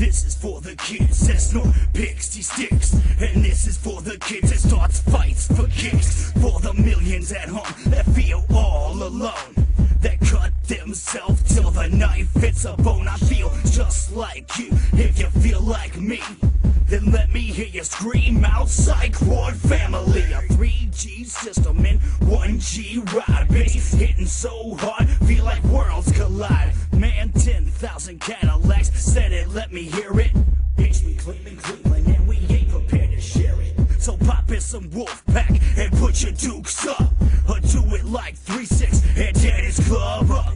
This is for the kids that snort pixie sticks. And this is for the kids that starts fights for kicks. For the millions at home that feel all alone, that cut themselves till the knife hits a bone. I feel just like you. If you feel like me, then let me hear you scream out, psych ward family. A 3G system in 1G ride, bass hitting so hard, feel like worlds collide. Man, 10,000 Cadillacs said it, let me hear it. Bitch, we claiming Cleveland and we ain't prepared to share it. So pop in some Wolfpack and put your dukes up, or do it like 3-6 and tear this club up.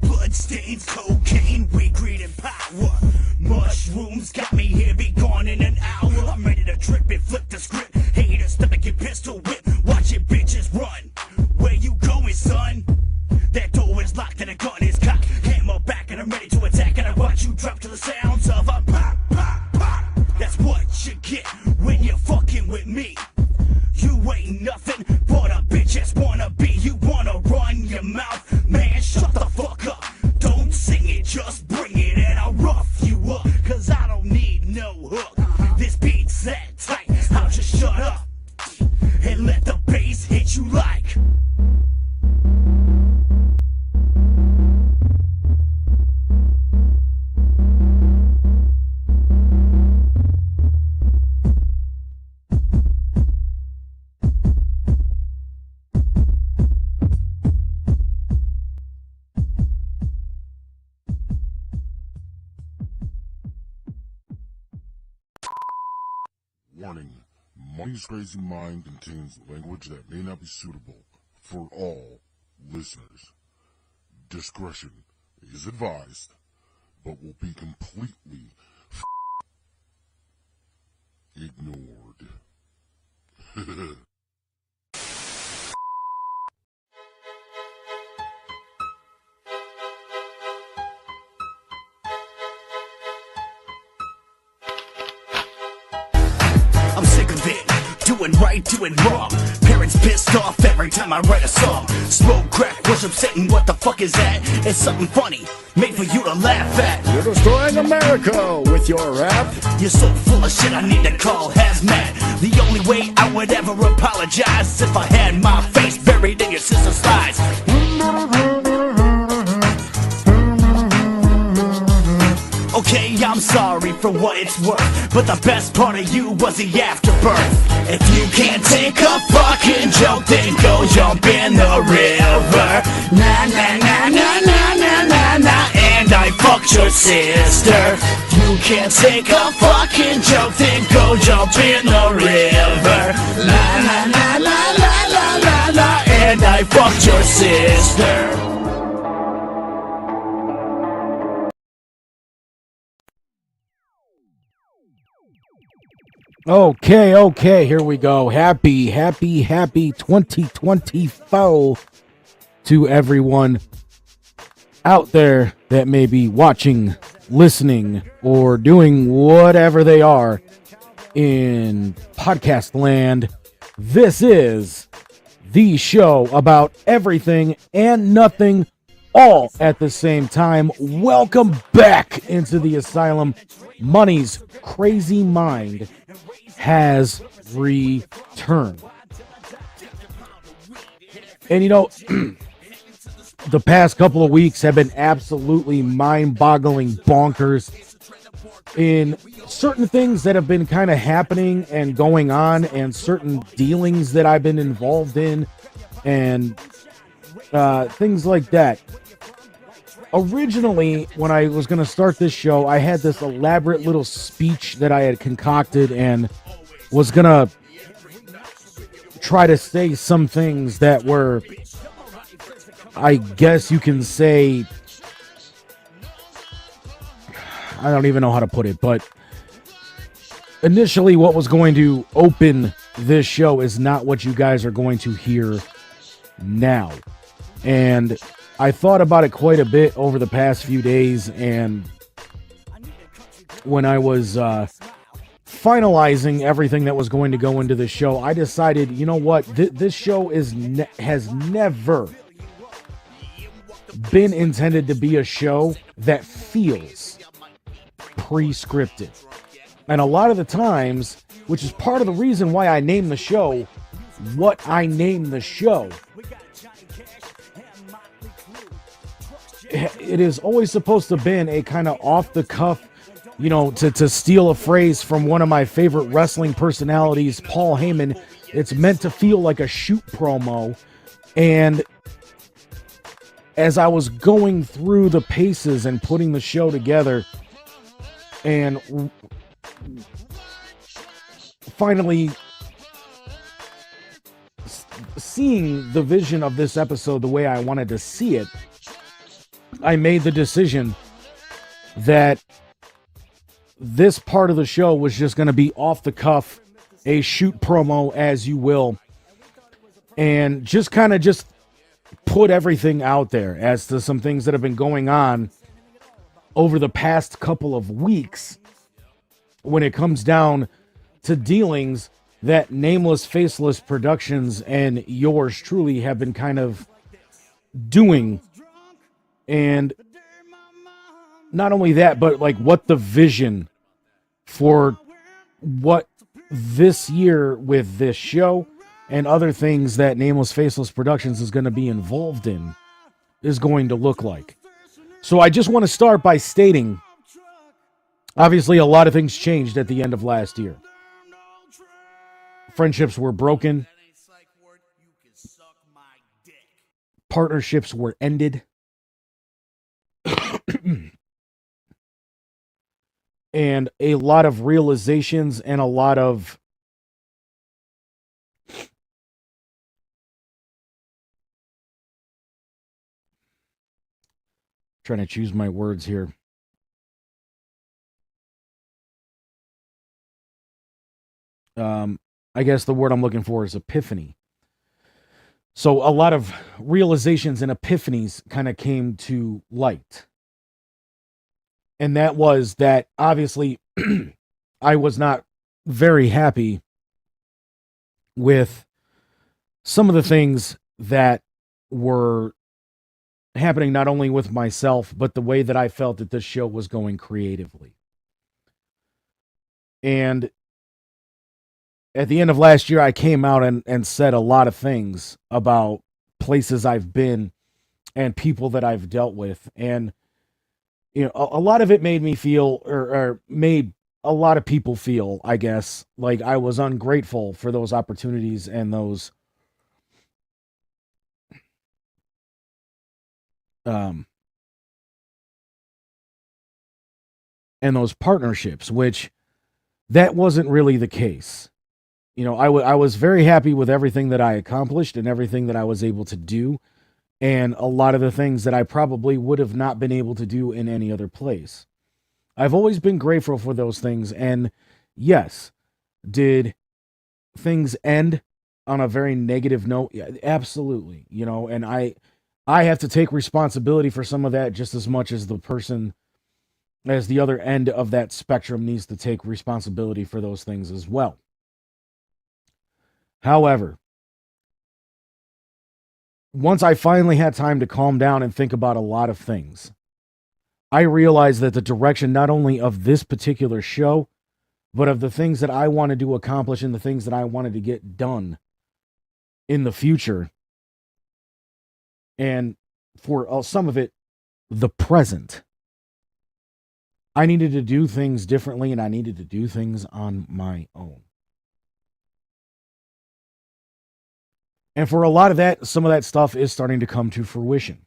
Bloodstains, cocaine, weed, greed, and power. Mushrooms got me here, be gone in an hour. I'm ready to trip and flip the script. Haters, stomach your pistol whip. Watch it, bitches run. Where you going, son? That door is locked and a gun is cocked. Hammer back and I'm ready to attack. And I watch you drop to the sounds of a pop, pop, pop. That's what you get when you're fucking with me. You ain't nothing but a bitch ass wanna be. You wanna run your mouth, man, shut the fuck up. Don't sing it, just bring it and I'll rough you up. Cause I don't need no hook. This beat's that tight, I'll just shut up and let the bass hit you like. Warning, Money's Crazy Mind contains language that may not be suitable for all listeners. Discretion is advised, but will be completely ignored. I'm sick of it, doing right, doing wrong. Parents pissed off every time I write a song. Smoke, crack, worship Satan, what the fuck is that? It's something funny, made for you to laugh at. You're destroying America with your rap. You're so full of shit I need to call hazmat. The only way I would ever apologize is if I had my face buried in your sister's thighs. Okay, I'm sorry for what it's worth, but the best part of you was the afterbirth. If you can't take a fucking joke, then go jump in the river. Na na na na na na na na. And I fucked your sister. You can't take a fucking joke, then go jump in the river. La la la la la la la la. And I fucked your sister. Okay, here we go. Happy 2024 to everyone out there that may be watching, listening, or doing whatever they are in podcast land. This is the show about everything and nothing all at the same time. Welcome back into the asylum. Money's Crazy Mind has returned. And you know, the past couple of weeks have been absolutely mind-boggling bonkers in certain things that have been kind of happening and going on, and certain dealings that I've been involved in, and things like that. Originally, when I was going to start this show, I had this elaborate little speech that I had concocted and was going to try to say some things that were, I guess you can say, I don't even know how to put it, but initially what was going to open this show is not what you guys are going to hear now. And I thought about it quite a bit over the past few days, and when I was finalizing everything that was going to go into the show, I decided, you know what, this show has never been intended to be a show that feels pre-scripted. And a lot of the times, which is part of the reason why I named the show what I named the show, it is always supposed to have been a kind of off-the-cuff, you know, to steal a phrase from one of my favorite wrestling personalities, Paul Heyman, it's meant to feel like a shoot promo. And as I was going through the paces and putting the show together and finally seeing the vision of this episode the way I wanted to see it, I made the decision that this part of the show was just going to be off the cuff, a shoot promo, as you will, and just kind of just put everything out there as to some things that have been going on over the past couple of weeks when it comes down to dealings that Nameless Faceless Productions and yours truly have been kind of doing. And not only that, but like what the vision for what this year with this show and other things that Nameless Faceless Productions is going to be involved in is going to look like. So I just want to start by stating, obviously a lot of things changed at the end of last year. Friendships were broken. Partnerships were ended. And a lot of realizations and a lot of trying to choose my words here. I guess the word I'm looking for is epiphany. So a lot of realizations and epiphanies kind of came to light. And that was that obviously I was not very happy with some of the things that were happening, not only with myself, but the way that I felt that this show was going creatively. And at the end of last year, I came out and said a lot of things about places I've been and people that I've dealt with. And, you know, a lot of it made me feel, or made a lot of people feel, I guess, like I was ungrateful for those opportunities and those and those partnerships, which that wasn't really the case. You know, I was very happy with everything that I accomplished and everything that I was able to do, and a lot of the things that I probably would have not been able to do in any other place. I've always been grateful for those things, and yes, did things end on a very negative note? Yeah, absolutely. You know, and I have to take responsibility for some of that just as much as the person, as the other end of that spectrum needs to take responsibility for those things as well. However, once I finally had time to calm down and think about a lot of things, I realized that the direction not only of this particular show, but of the things that I wanted to accomplish and the things that I wanted to get done in the future, and for some of it, the present, I needed to do things differently, and I needed to do things on my own. And for a lot of that, some of that stuff is starting to come to fruition.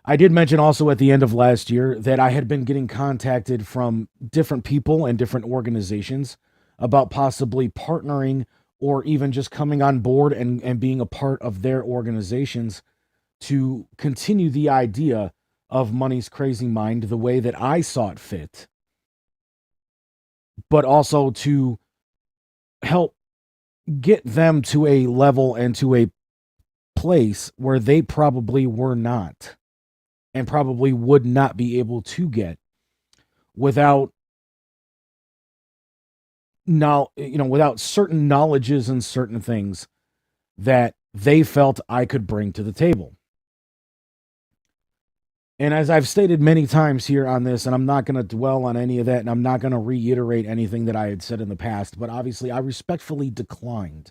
I did mention also at the end of last year that I had been getting contacted from different people and different organizations about possibly partnering or even just coming on board and being a part of their organizations to continue the idea of Money's Crazy Mind the way that I saw it fit, but also to help get them to a level and to a place where they probably were not and probably would not be able to get without without certain knowledges and certain things that they felt I could bring to the table. And as I've stated many times here on this, and I'm not going to dwell on any of that, and I'm not going to reiterate anything that I had said in the past, but obviously I respectfully declined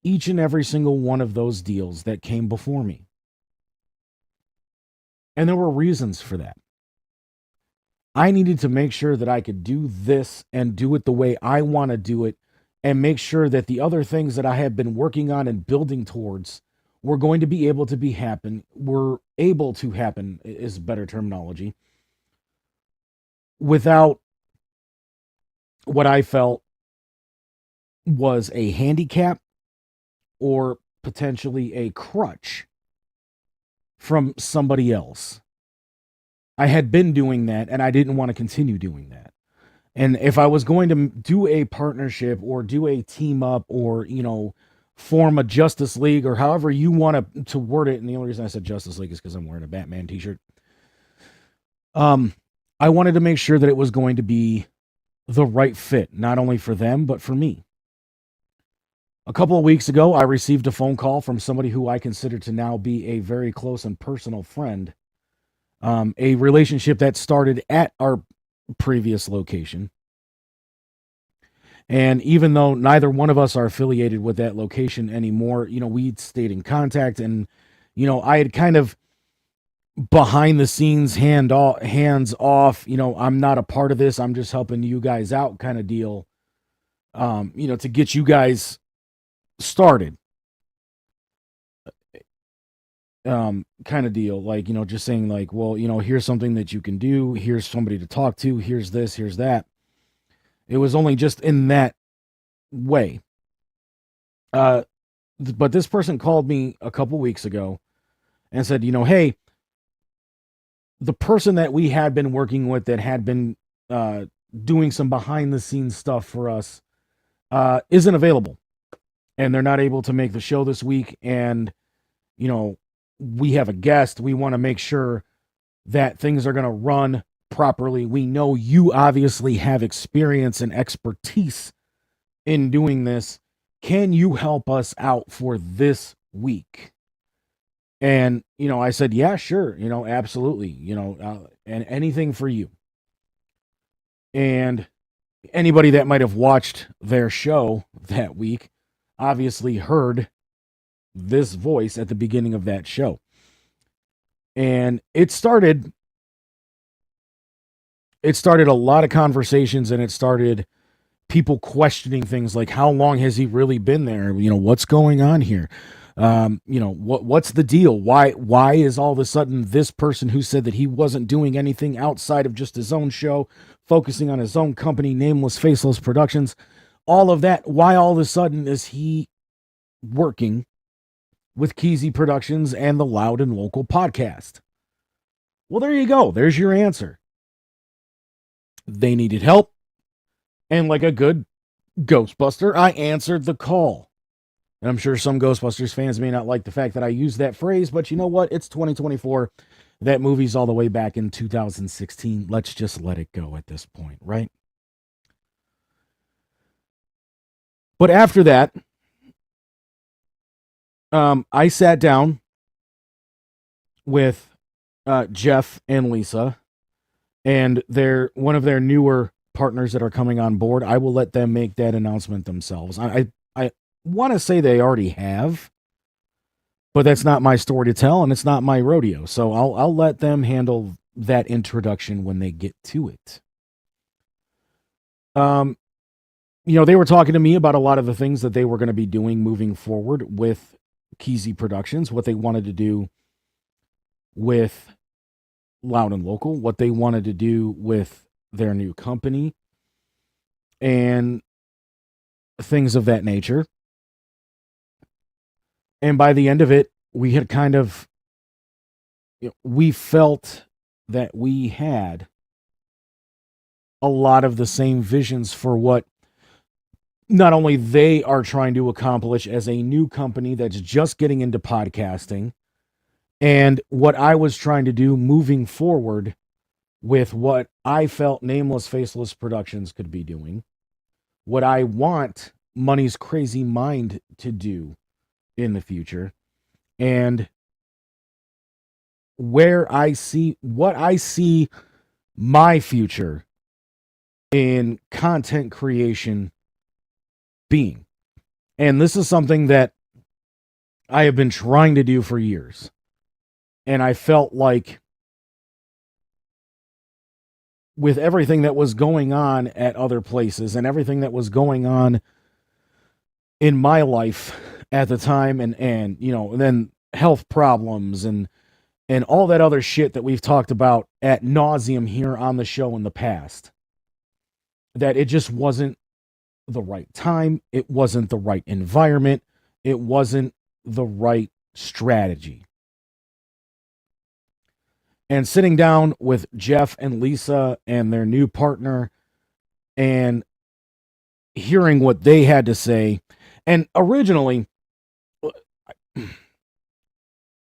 each and every single one of those deals that came before me. And there were reasons for that. I needed to make sure that I could do this and do it the way I want to do it, and make sure that the other things that I had been working on and building towards were going to be able to happen is better terminology, without what I felt was a handicap or potentially a crutch from somebody else. I had been doing that, and I didn't want to continue doing that. And if I was going to do a partnership or do a team up or, form a Justice League or however you want to word it, and the only reason I said Justice League is because I'm wearing a Batman t-shirt. I wanted to make sure that it was going to be the right fit, not only for them, but for me. A couple of weeks ago, I received a phone call from somebody who I consider to now be a very close and personal friend. A relationship that started at our previous location. And even though neither one of us are affiliated with that location anymore, we'd stayed in contact, and, I had kind of behind the scenes hands off, I'm not a part of this. I'm just helping you guys out kind of deal, to get you guys started. Kind of deal, like, just saying like, well, here's something that you can do. Here's somebody to talk to. Here's this, here's that. It was only just in that way. But this person called me a couple weeks ago and said, hey, the person that we had been working with that had been doing some behind the scenes stuff for us isn't available, and they're not able to make the show this week. And, we have a guest. We want to make sure that things are going to run properly. We know you obviously have experience and expertise in doing this. Can you help us out for this week? And, I said, yeah, sure. Absolutely. And anything for you. And anybody that might have watched their show that week obviously heard this voice at the beginning of that show. And it started a lot of conversations, and it started people questioning things like, how long has he really been there? What's going on here? What's the deal? Why is all of a sudden this person who said that he wasn't doing anything outside of just his own show, focusing on his own company, Nameless Faceless Productions, all of that, why all of a sudden is he working with Keezy Productions and the Loud and Local podcast? Well, there you go. There's your answer. They needed help. And like a good Ghostbuster, I answered the call. And I'm sure some Ghostbusters fans may not like the fact that I use that phrase, but you know what? It's 2024. That movie's all the way back in 2016. Let's just let it go at this point, right? But after that, I sat down with Jeff and Lisa, and one of their newer partners that are coming on board. I will let them make that announcement themselves. I want to say they already have, but that's not my story to tell, and it's not my rodeo. So I'll let them handle that introduction when they get to it. They were talking to me about a lot of the things that they were going to be doing moving forward with Keezy Productions, what they wanted to do with Loud and Local, what they wanted to do with their new company, and things of that nature. And by the end of it, we had kind of, we felt that we had a lot of the same visions for what not only they are trying to accomplish as a new company that's just getting into podcasting, and what I was trying to do moving forward with what I felt Nameless Faceless Productions could be doing, what I want Money's Crazy Mind to do in the future, and what I see my future in content creation being. And this is something that I have been trying to do for years. And I felt like with everything that was going on at other places and everything that was going on in my life at the time, and you know, and then health problems and all that other shit that we've talked about ad nauseum here on the show in the past, that it just wasn't the right time, it wasn't the right environment, it wasn't the right strategy. And sitting down with Jeff and Lisa and their new partner and hearing what they had to say. And originally,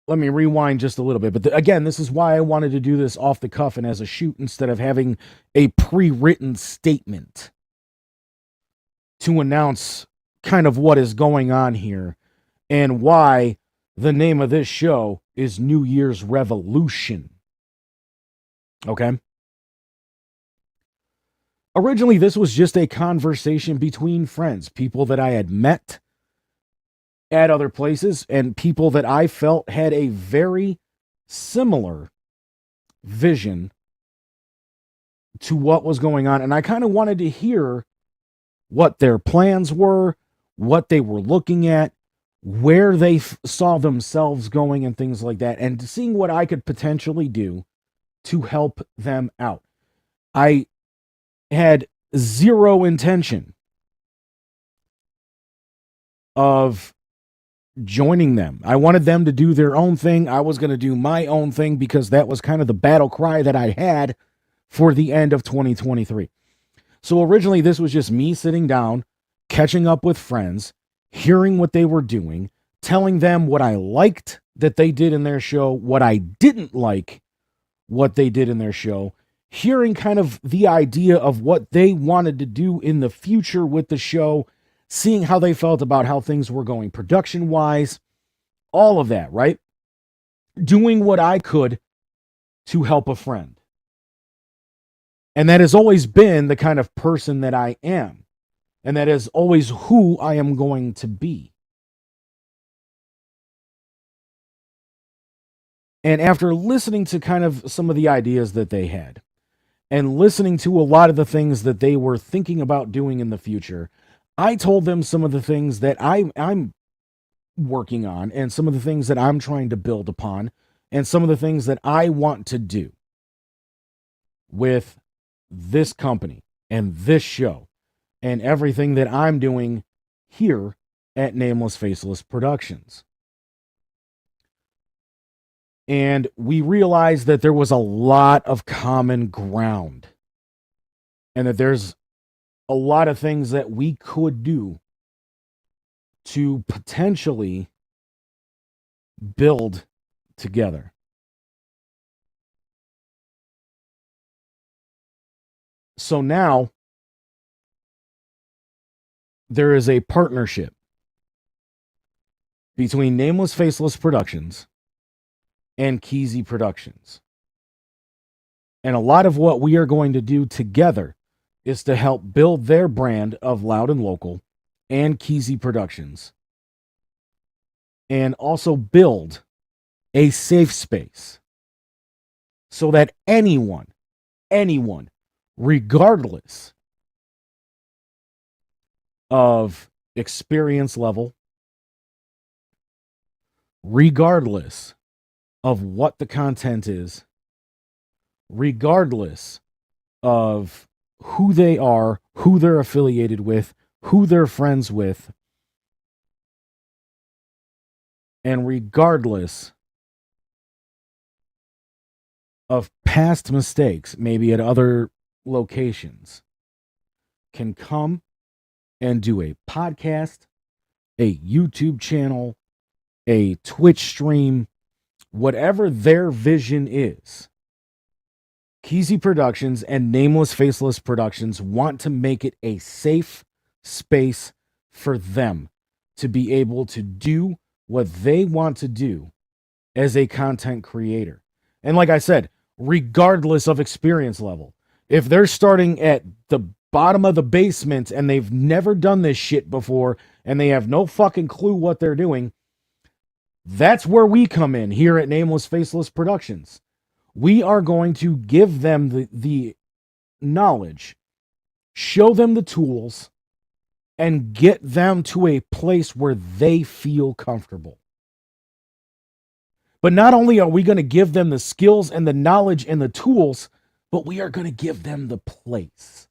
let me rewind just a little bit. But again, this is why I wanted to do this off the cuff and as a shoot instead of having a pre-written statement to announce kind of what is going on here and why the name of this show is New Year's Revolution. Okay? Originally, this was just a conversation between friends, people that I had met at other places and people that I felt had a very similar vision to what was going on. And I kind of wanted to hear what their plans were, what they were looking at, where they saw themselves going and things like that, and seeing what I could potentially do to help them out. I had zero intention of joining them. I wanted them to do their own thing. I was going to do my own thing because that was kind of the battle cry that I had for the end of 2023. So originally this was just me sitting down, catching up with friends, hearing what they were doing, telling them what I liked that they did in their show, what I didn't like what they did in their show, hearing kind of the idea of what they wanted to do in the future with the show, seeing how they felt about how things were going production-wise, all of that, right? Doing what I could to help a friend. And that has always been the kind of person that I am. And that is always who I am going to be. And after listening to kind of some of the ideas that they had, and listening to a lot of the things that they were thinking about doing in the future, I told them some of the things that I'm working on and some of the things that I'm trying to build upon and some of the things that I want to do with this company and this show and everything that I'm doing here at Nameless Faceless Productions. And we realized that there was a lot of common ground and that there's a lot of things that we could do to potentially build together. So now there is a partnership between Nameless Faceless Productions and Keezy Productions. And a lot of what we are going to do together is to help build their brand of Loud and Local and Keezy Productions. And also build a safe space so that anyone, regardless of experience level, regardless of what the content is, regardless of who they are, who they're affiliated with, who they're friends with, and regardless of past mistakes, maybe at other locations, can come and do a podcast, a YouTube channel, a Twitch stream, whatever their vision is. Keezy Productions and Nameless Faceless Productions want to make it a safe space for them to be able to do what they want to do as a content creator. And like I said, regardless of experience level, if they're starting at the bottom of the basement and they've never done this shit before and they have no fucking clue what they're doing, that's where we come in here at Nameless Faceless Productions. We are going to give them the knowledge, show them the tools, and get them to a place where they feel comfortable. But not only are we going to give them the skills and the knowledge and the tools, but we are going to give them the place.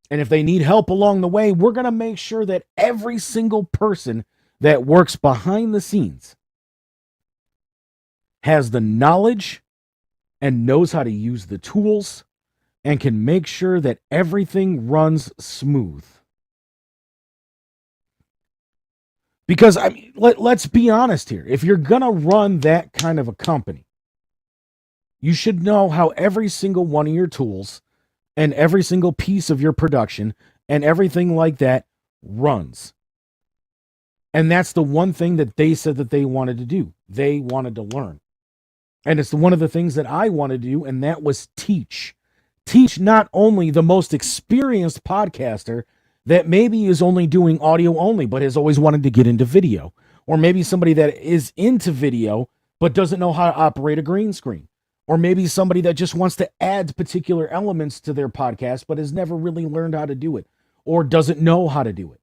And if they need help along the way, we're going to make sure that every single person that works behind the scenes has the knowledge and knows how to use the tools and can make sure that everything runs smooth. Because, I mean, let's be honest here. If you're going to run that kind of a company, you should know how every single one of your tools and every single piece of your production and everything like that runs. And that's the one thing that they said that they wanted to do. They wanted to learn. And it's one of the things that I wanted to do, and that was teach. Teach not only the most experienced podcaster that maybe is only doing audio only, but has always wanted to get into video. Or maybe somebody that is into video, but doesn't know how to operate a green screen. Or maybe somebody that just wants to add particular elements to their podcast, but has never really learned how to do it, or doesn't know how to do it.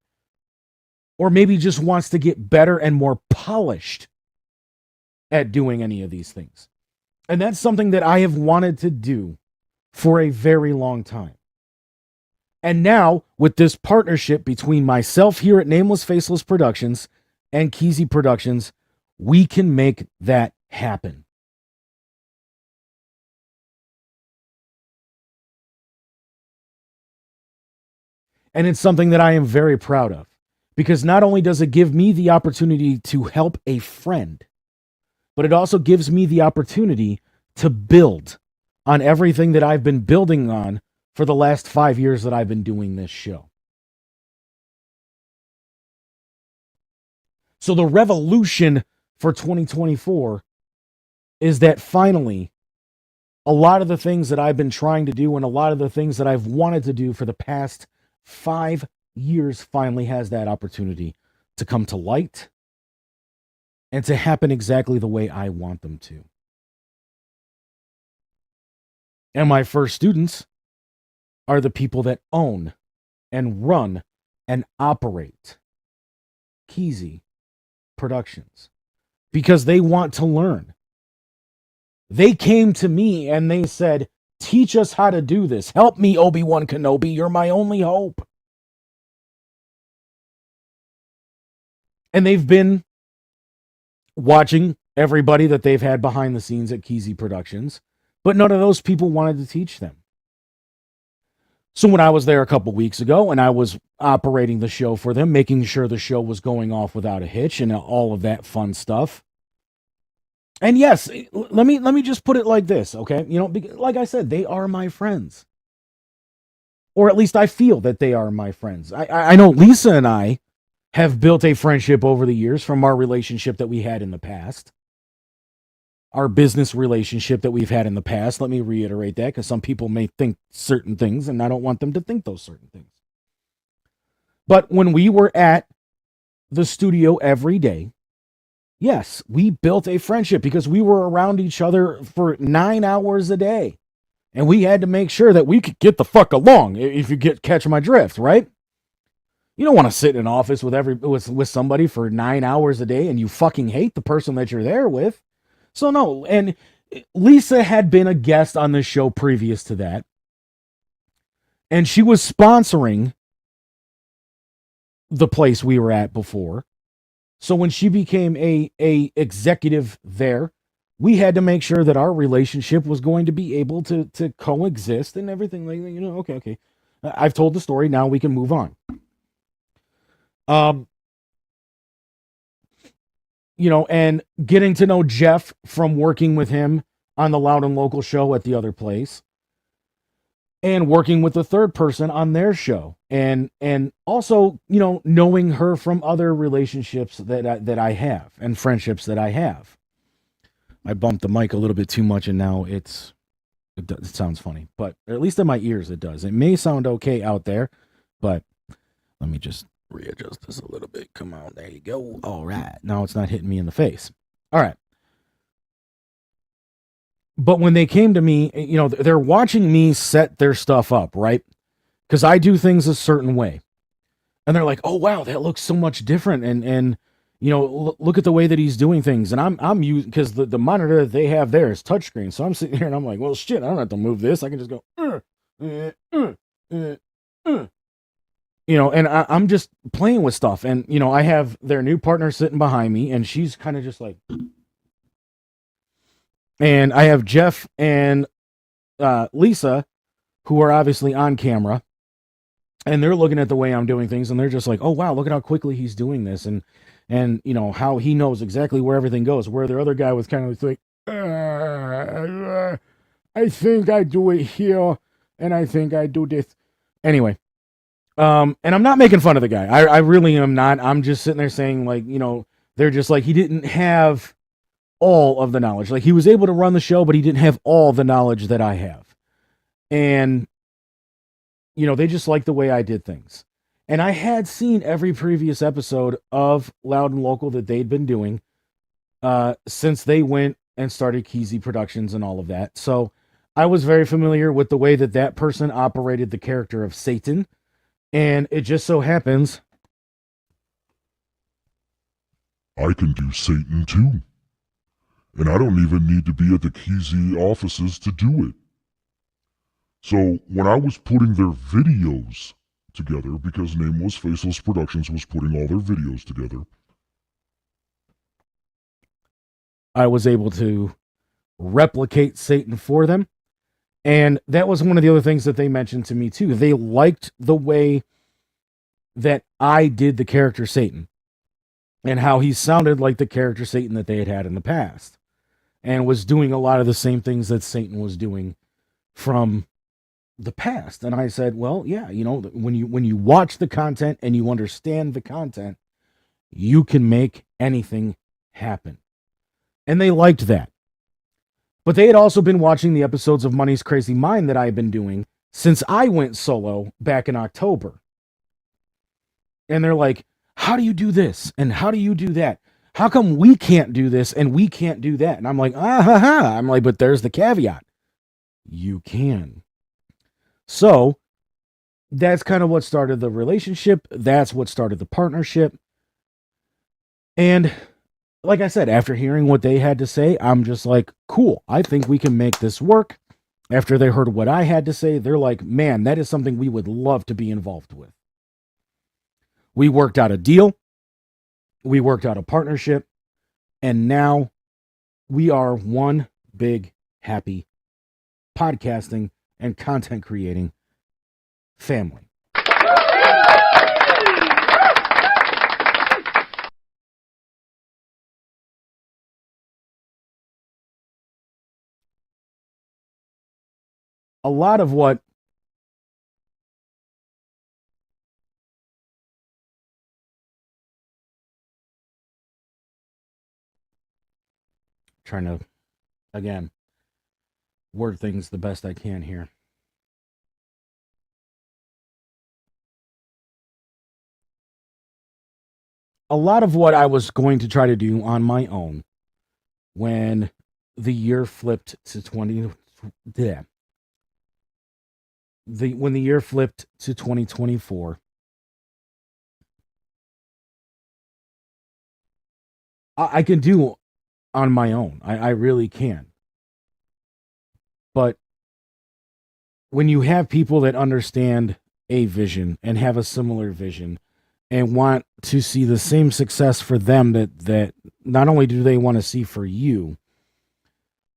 Or maybe just wants to get better and more polished at doing any of these things. And that's something that I have wanted to do for a very long time. And now, with this partnership between myself here at Nameless Faceless Productions and Keezy Productions, we can make that happen. And it's something that I am very proud of, because not only does it give me the opportunity to help a friend, but it also gives me the opportunity to build on everything that I've been building on for the last 5 years that I've been doing this show. So the revolution for 2024 is that finally, a lot of the things that I've been trying to do and a lot of the things that I've wanted to do for the past 5 years finally has that opportunity to come to light and to happen exactly the way I want them to. And my first students are the people that own and run and operate Keezy Productions, because they want to learn. They came to me and they said, teach us how to do this. Help me, Obi-Wan Kenobi. You're my only hope. And they've been watching everybody that they've had behind the scenes at Keezy Productions, but none of those people wanted to teach them. So when I was there a couple weeks ago and I was operating the show for them, making sure the show was going off without a hitch and all of that fun stuff. And yes, let me just put it like this, okay? You know, like I said, they are my friends. Or at least I feel that they are my friends. I know Lisa and I have built a friendship over the years from our relationship that we had in the past. Our business relationship that we've had in the past. Let me reiterate that, because some people may think certain things and I don't want them to think those certain things. But when we were at the studio every day, yes, we built a friendship because we were around each other for 9 hours a day. And we had to make sure that we could get the fuck along, if you catch my drift, right? You don't want to sit in an office with somebody for 9 hours a day and you fucking hate the person that you're there with. So no, and Lisa had been a guest on this show previous to that. And she was sponsoring the place we were at before. So when she became a executive there, we had to make sure that our relationship was going to be able to coexist and everything like that. Okay. I've told the story. Now we can move on. And getting to know Jeff from working with him on the Loud and Local show at the other place, and working with the third person on their show, and also, knowing her from other relationships that I have and friendships that I have. I bumped the mic a little bit too much, and now it sounds funny, but at least in my ears it does. It may sound okay out there, but let me just readjust this a little bit. Come on, there you go. All right, now it's not hitting me in the face. All right. But when they came to me, they're watching me set their stuff up, right? Because I do things a certain way. And they're like, oh, wow, that looks so much different. And look at the way that he's doing things. And I'm using, because the monitor that they have there is touchscreen. So I'm sitting here and I'm like, well, shit, I don't have to move this. I can just go, and I'm just playing with stuff. And, I have their new partner sitting behind me, and she's kind of just like, and I have Jeff and Lisa, who are obviously on camera, and they're looking at the way I'm doing things, and they're just like, oh, wow, look at how quickly he's doing this. And how he knows exactly where everything goes, where the other guy was kind of like, I think I do it here, and I think I do this. Anyway, and I'm not making fun of the guy. I really am not. I'm just sitting there saying, like, they're just like, he didn't have all of the knowledge. Like, he was able to run the show, but he didn't have all the knowledge that I have. And, they just like the way I did things. And I had seen every previous episode of Loud and Local that they'd been doing since they went and started Keezy Productions and all of that. So I was very familiar with the way that person operated the character of Satan. And it just so happens I can do Satan too. And I don't even need to be at the Keezy offices to do it. So when I was putting their videos together, because Nameless Faceless Productions was putting all their videos together, I was able to replicate Satan for them. And that was one of the other things that they mentioned to me too. They liked the way that I did the character Satan, and how he sounded like the character Satan that they had in the past, and was doing a lot of the same things that Satan was doing from the past. And I said, well, yeah, when you watch the content and you understand the content, you can make anything happen. And they liked that. But they had also been watching the episodes of Money's Crazy Mind that I've been doing since I went solo back in October. And they're like, how do you do this? And how do you do that? How come we can't do this and we can't do that? And I'm like, I'm like, but there's the caveat. You can. So that's kind of what started the relationship. That's what started the partnership. And like I said, after hearing what they had to say, I'm just like, cool, I think we can make this work. After they heard what I had to say, they're like, man, that is something we would love to be involved with. We worked out a deal. We worked out a partnership. And now we are one big, happy podcasting and content creating family. A lot of what trying to, again, word things the best I can here. A lot of what I was going to try to do on my own when the year flipped to 2024, I can do on my own. I really can. But when you have people that understand a vision and have a similar vision and want to see the same success for them that not only do they want to see for you,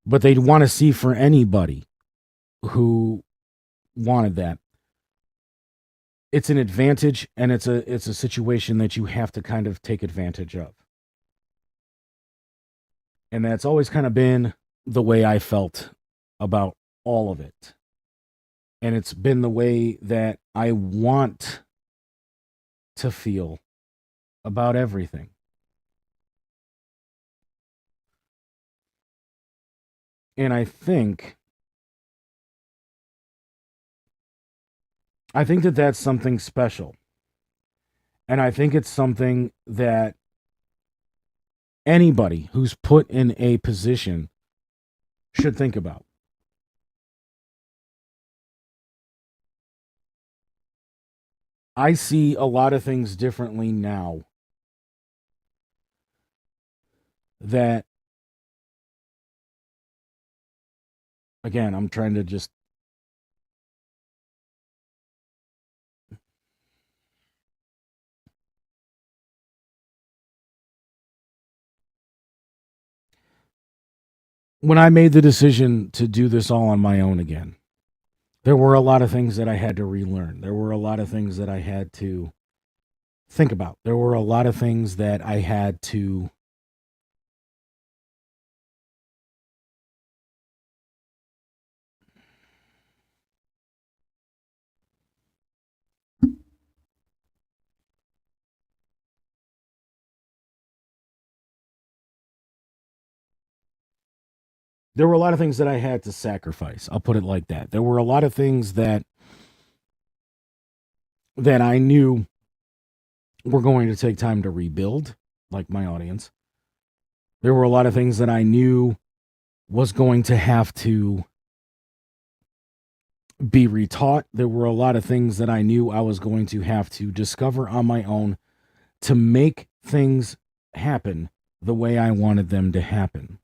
but they'd want to see for anybody who wanted that. It's an advantage, and it's a situation that you have to kind of take advantage of. And that's always kind of been the way I felt about all of it. And it's been the way that I want to feel about everything. And I think that that's something special. And I think it's something that anybody who's put in a position should think about. I see a lot of things differently now that, again, I'm trying to just when I made the decision to do this all on my own again, there were a lot of things that I had to relearn. There were a lot of things that I had to think about. There were a lot of things that I had to there were a lot of things that I had to sacrifice. I'll put it like that. There were a lot of things that I knew were going to take time to rebuild, like my audience. There were a lot of things that I knew was going to have to be retaught. There were a lot of things that I knew I was going to have to discover on my own to make things happen the way I wanted them to happen.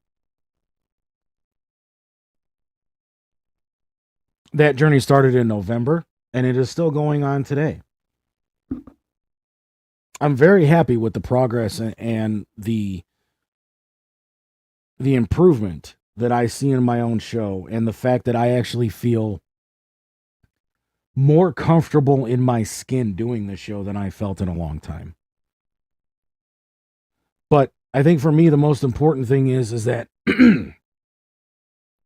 That journey started in November, and it is still going on today. I'm very happy with the progress and the improvement that I see in my own show, and the fact that I actually feel more comfortable in my skin doing this show than I felt in a long time. But I think for me, the most important thing is that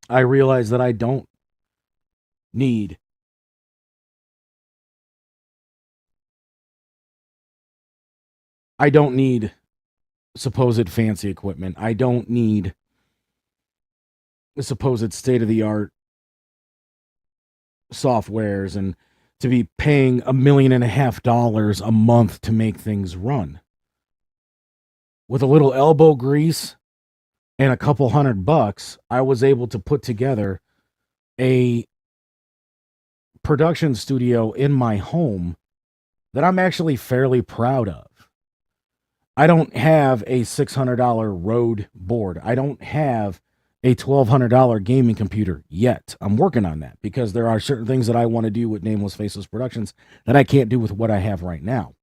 I realize that I don't need supposed fancy equipment. I don't need supposed state-of-the-art softwares and to be paying $1.5 million a month to make things run. With a little elbow grease and a couple $100, I was able to put together a production studio in my home that I'm actually fairly proud of. I don't have a $600 Rode board. I don't have a $1,200 gaming computer yet. I'm working on that because there are certain things that I want to do with Nameless Faceless Productions that I can't do with what I have right now.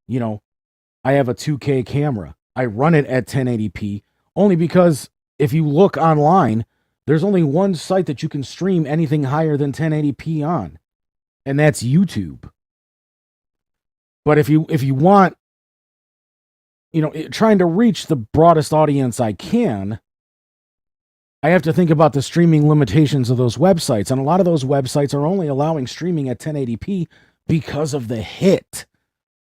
You know, I have a 2K camera. I run it at 1080p only because if you look online, there's only one site that you can stream anything higher than 1080p on, and that's YouTube. But if you want, trying to reach the broadest audience I can, I have to think about the streaming limitations of those websites. And a lot of those websites are only allowing streaming at 1080p because of the hit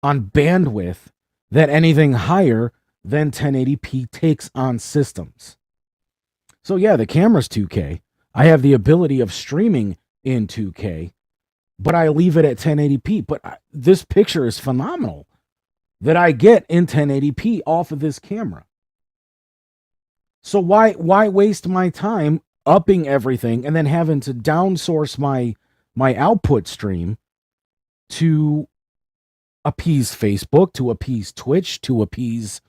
on bandwidth that anything higher than 1080p takes on systems. So yeah, the camera's 2K. I have the ability of streaming in 2K, but I leave it at 1080p. But this picture is phenomenal that I get in 1080p off of this camera. So why waste my time upping everything and then having to downsource my output stream to appease Facebook, to appease Twitch, to appease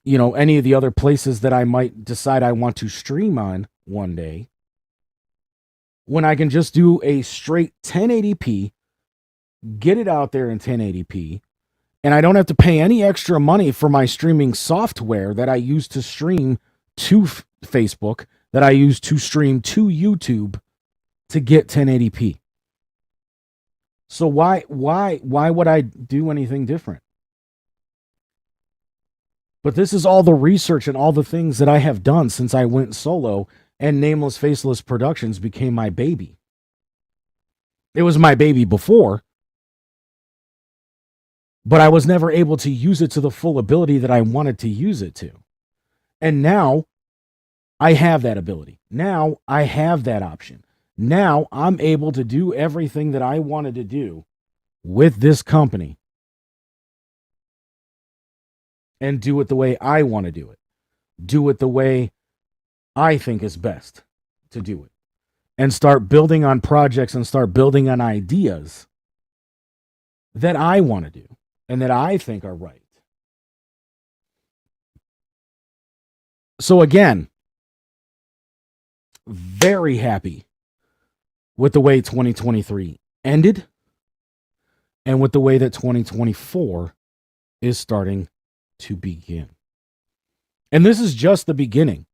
any of the other places that I might decide I want to stream on one day, when I can just do a straight 1080p, get it out there in 1080p, and I don't have to pay any extra money for my streaming software that I use to stream to Facebook, that I use to stream to YouTube to get 1080p. So why would I do anything different? But this is all the research and all the things that I have done since I went solo and Nameless Faceless Productions became my baby. It was my baby before, but I was never able to use it to the full ability that I wanted to use it to. And now I have that ability. Now I have that option. Now I'm able to do everything that I wanted to do with this company and do it the way I want to do it. Do it the way I think is best to do it. And start building on projects and start building on ideas that I want to do and that I think are right. So again, very happy with the way 2023 ended and with the way that 2024 is starting to begin. And this is just the beginning.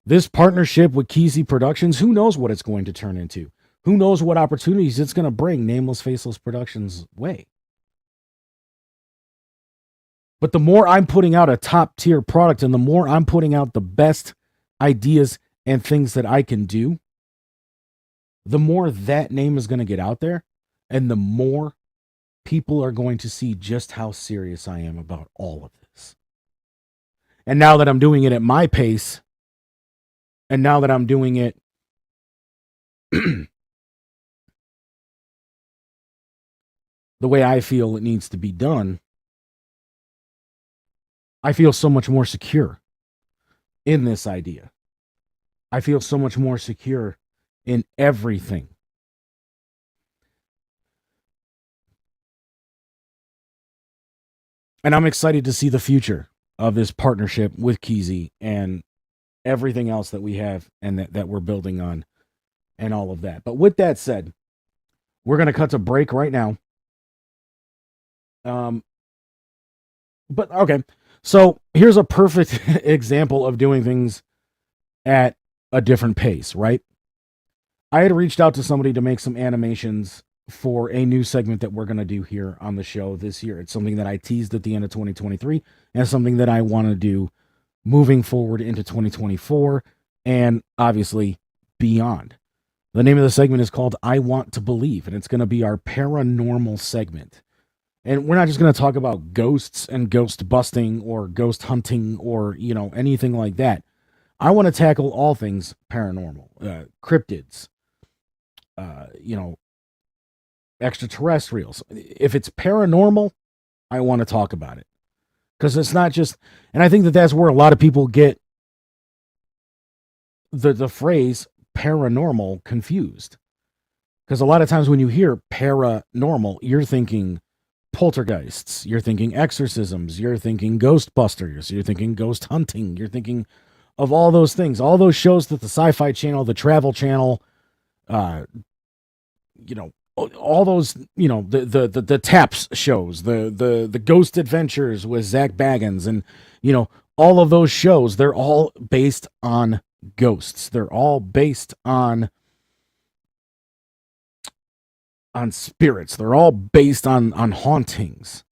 This partnership with Keezy Productions, who knows what it's going to turn into? Who knows what opportunities it's going to bring Nameless Faceless Productions' way? But the more I'm putting out a top tier product and the more I'm putting out the best ideas and things that I can do, the more that name is going to get out there and the more people are going to see just how serious I am about all of this. And now that I'm doing it at my pace, and now that I'm doing it the way I feel it needs to be done, I feel so much more secure in this idea. I feel so much more secure in everything. And I'm excited to see the future of this partnership with Keezy and everything else that we have and that we're building on and all of that. But with that said, we're going to cut to break right now. But okay. So here's a perfect example of doing things at a different pace, right? I had reached out to somebody to make some animations for a new segment that we're going to do here on the show this year. It's something that I teased at the end of 2023 and something that I want to do moving forward into 2024 and obviously beyond. The name of the segment is called I Want to Believe, and it's going to be our paranormal segment. And we're not just going to talk about ghosts and ghost busting or ghost hunting or, anything like that. I want to tackle all things paranormal, cryptids, extraterrestrials. If it's paranormal, I want to talk about it. Because it's not just, and I think that that's where a lot of people get the phrase paranormal confused. Because a lot of times when you hear paranormal, you're thinking poltergeists, you're thinking exorcisms, you're thinking ghostbusters, you're thinking ghost hunting, you're thinking of all those things, all those shows that the Sci-Fi Channel, the Travel Channel, all those, the TAPS shows, the Ghost Adventures with Zach Baggins, and all of those shows, they're all based on ghosts. They're all based on spirits. They're all based on hauntings.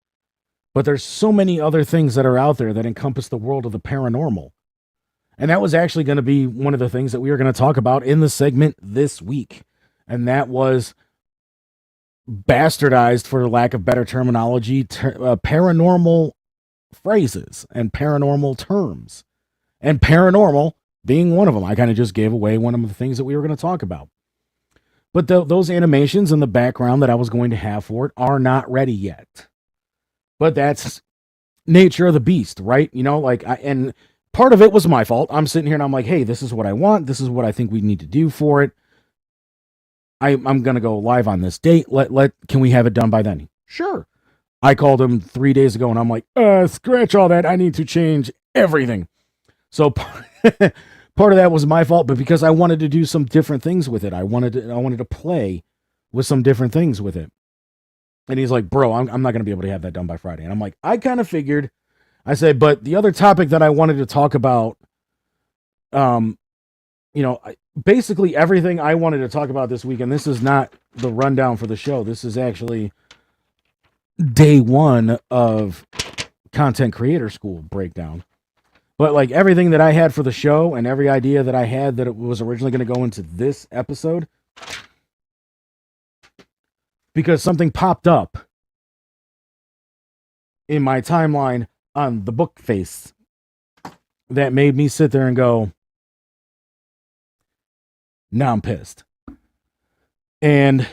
But there's so many other things that are out there that encompass the world of the paranormal. And that was actually going to be one of the things that we were going to talk about in the segment this week. And that was bastardized, for lack of better terminology, paranormal phrases and paranormal terms. And paranormal being one of them. I kind of just gave away one of the things that we were going to talk about. But those animations in the background that I was going to have for it are not ready yet. But that's nature of the beast, right? And part of it was my fault. I'm sitting here and I'm like, hey, this is what I want. This is what I think we need to do for it. I'm going to go live on this date. Can we have it done by then? Sure. I called him 3 days ago and I'm like, scratch all that. I need to change everything. So part of that was my fault, but because I wanted to do some different things with it. I wanted to play with some different things with it. And he's like, bro, I'm not going to be able to have that done by Friday. And I'm like, I kind of figured. I said, but the other topic that I wanted to talk about Basically everything I wanted to talk about this week, and this is not the rundown for the show. This is actually day one of Content Creator School breakdown. But like everything that I had for the show and every idea that I had that it was originally going to go into this episode, because something popped up in my timeline on the book face that made me sit there and go, now I'm pissed. And,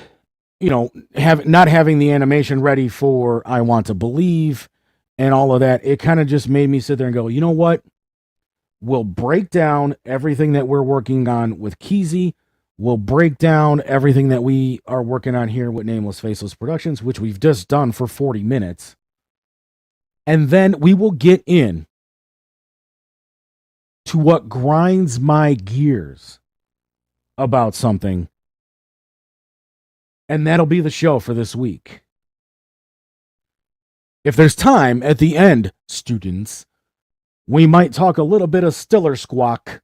not having the animation ready for I Want to Believe and all of that, it kind of just made me sit there and go, you know what? We'll break down everything that we're working on with Keezy. We'll break down everything that we are working on here with Nameless Faceless Productions, which we've just done for 40 minutes. And then we will get in to what grinds my gears about something. And that'll be the show for this week. If there's time at the end, students, we might talk a little bit of Stiller squawk,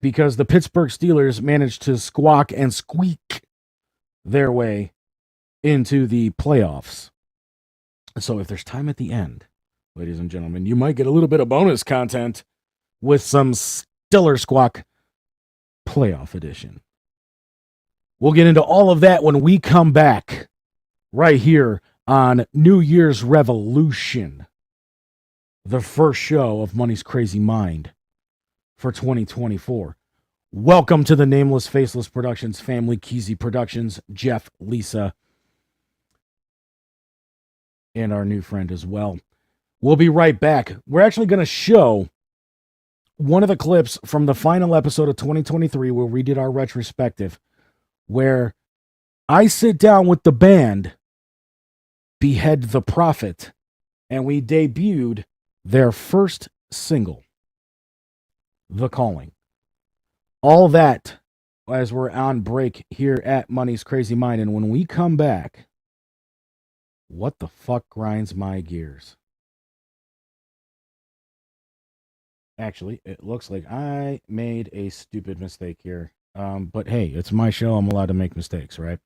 because the Pittsburgh Steelers managed to squawk and squeak their way into the playoffs. So if there's time at the end, ladies and gentlemen, you might get a little bit of bonus content with some Stiller squawk playoff edition. We'll get into all of that when we come back right here on New Year's Revolution, the first show of Money's Crazy Mind for 2024. Welcome to the Nameless Faceless Productions family, Keezy Productions, Jeff, Lisa, and our new friend as well. We'll be right back. We're actually going to show one of the clips from the final episode of 2023 where we did our retrospective, where I sit down with the band Behead the Prophet, and we debuted their first single, The Calling. All that as we're on break here at Money's Crazy Mind. And when we come back, what the fuck grinds my gears? Actually, it looks like I made a stupid mistake here. But hey, it's my show. I'm allowed to make mistakes, right?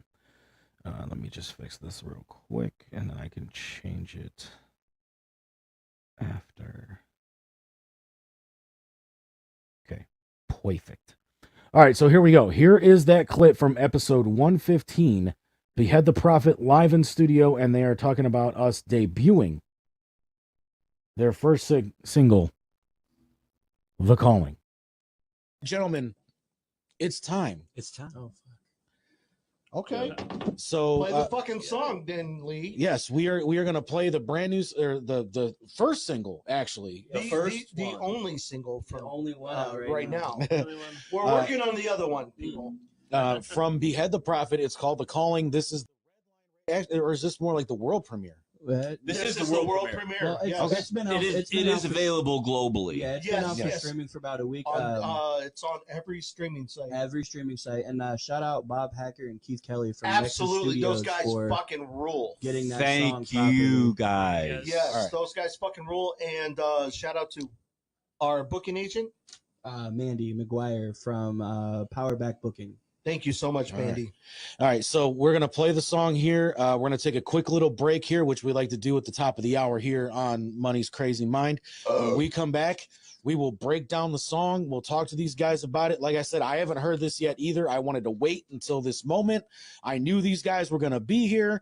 Let me just fix this real quick, and then I can change it after. Okay, perfect. All right, so here we go. Here is that clip from episode 115, Behead the Prophet live in studio, and they are talking about us debuting their first single, The Calling. Gentlemen, it's time. It's time. Oh, fuck. Okay. So Play the fucking song, then, Lee. yes, we are going to play the brand new, or the first single, actually. The only single The from only one out right now. Only one. We're working on the other one, people. From Behead the Prophet. It's called The Calling. This is, or is this more like the world premiere? This is the world premiere. Well, it's, Yes. it's been out. It is available globally. Yeah, it's Yes, been out for yes. streaming for about a week. It's on every streaming site. Every streaming site, and shout out Bob Hacker and Keith Kelly from Absolutely, Nexus those Studios guys for fucking rule. getting that song Thank you, properly. guys. Yes, All right. those guys fucking rule. And shout out to our booking agent. Mandy McGuire from Powerback Booking. Thank you so much, All right. Mandy. All right, so we're going to play the song here. We're going to take a quick little break here, which we like to do at the top of the hour here on Money's Crazy Mind. When we come back, we will break down the song. We'll talk to these guys about it. Like I said, I haven't heard this yet either. I wanted to wait until this moment. I knew these guys were going to be here,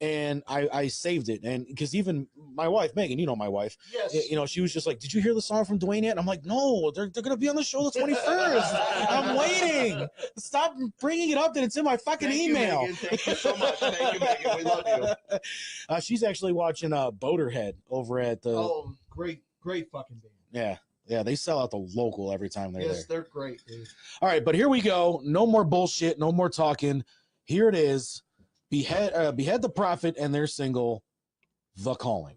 and I saved it. And because even my wife, Megan, you know my wife, Yes. you know, she was just like, did you hear the song from Dwayne yet? And I'm like, no, they're going to be on the show the 21st. I'm waiting. Stop bringing it up that it's in my fucking Thank you, email. Megan. Thank you so much. Thank you, Megan. We love you. She's actually watching Boaterhead over at the. Oh, great fucking band. Yeah, they sell out the local every time they're Yes, there. they're great, dude. All right, but here we go. No more bullshit. No more talking. Here it is. Behead the Prophet and their single, The Calling.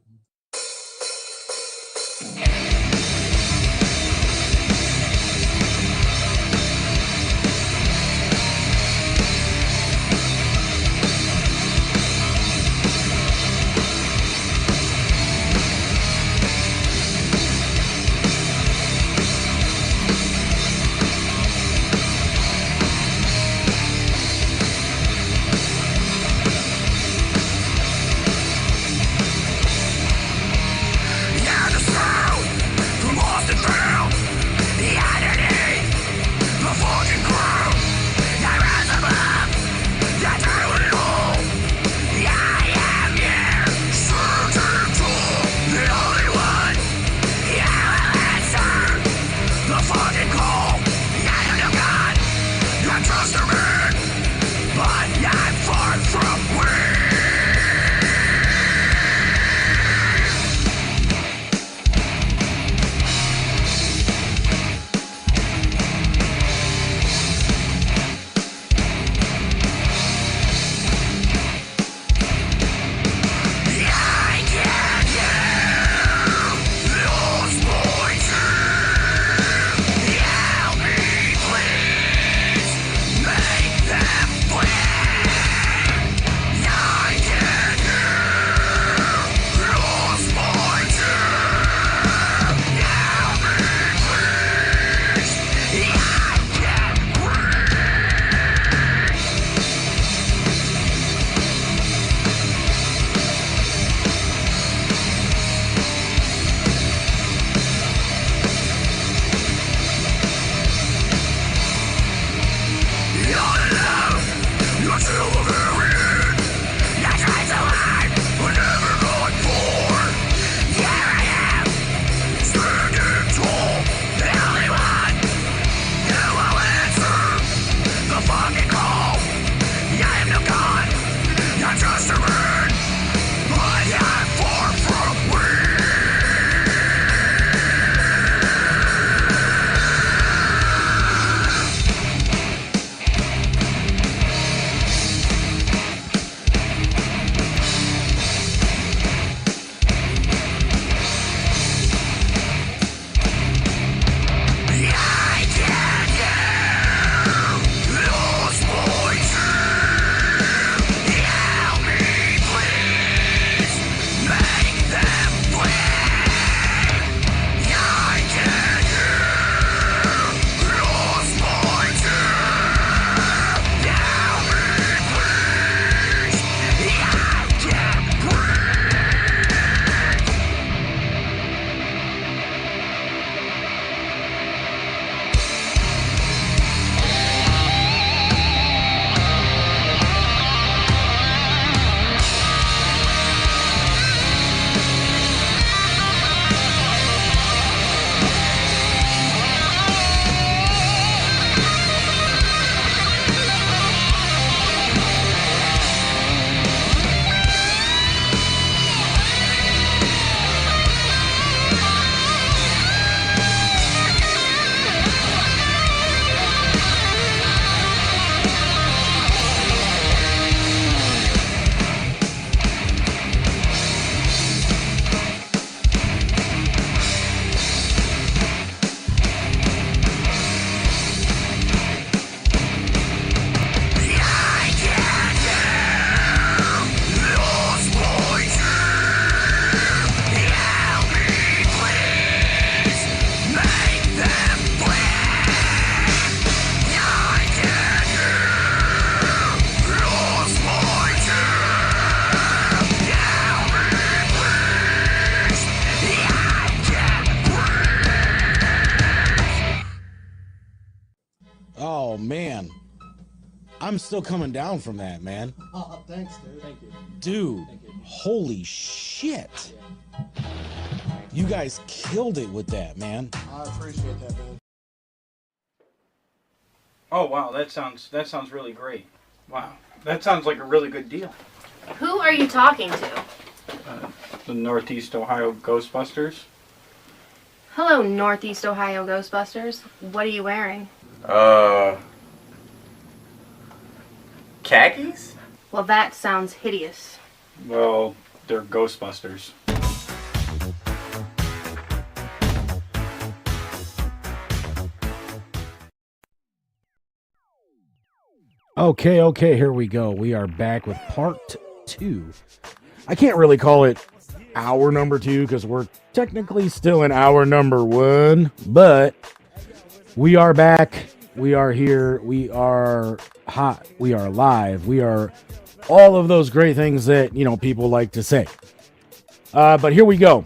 Oh man, I'm still coming down from that, man. Oh, thanks, dude. Thank you. Dude, Thank you. holy shit. You guys killed it with that, man. I appreciate that, man. Oh wow, that sounds really great. Wow, that sounds like a really good deal. Who are you talking to? The Northeast Ohio Ghostbusters. Hello, Northeast Ohio Ghostbusters. What are you wearing? Khakis? Well, that sounds hideous. Well, they're Ghostbusters. Okay, here we go. We are back with part 2. I can't really call it hour number 2 because we're technically still in hour number 1, but we are back. We are here. We are hot. We are live. We are all of those great things that, people like to say. But here we go.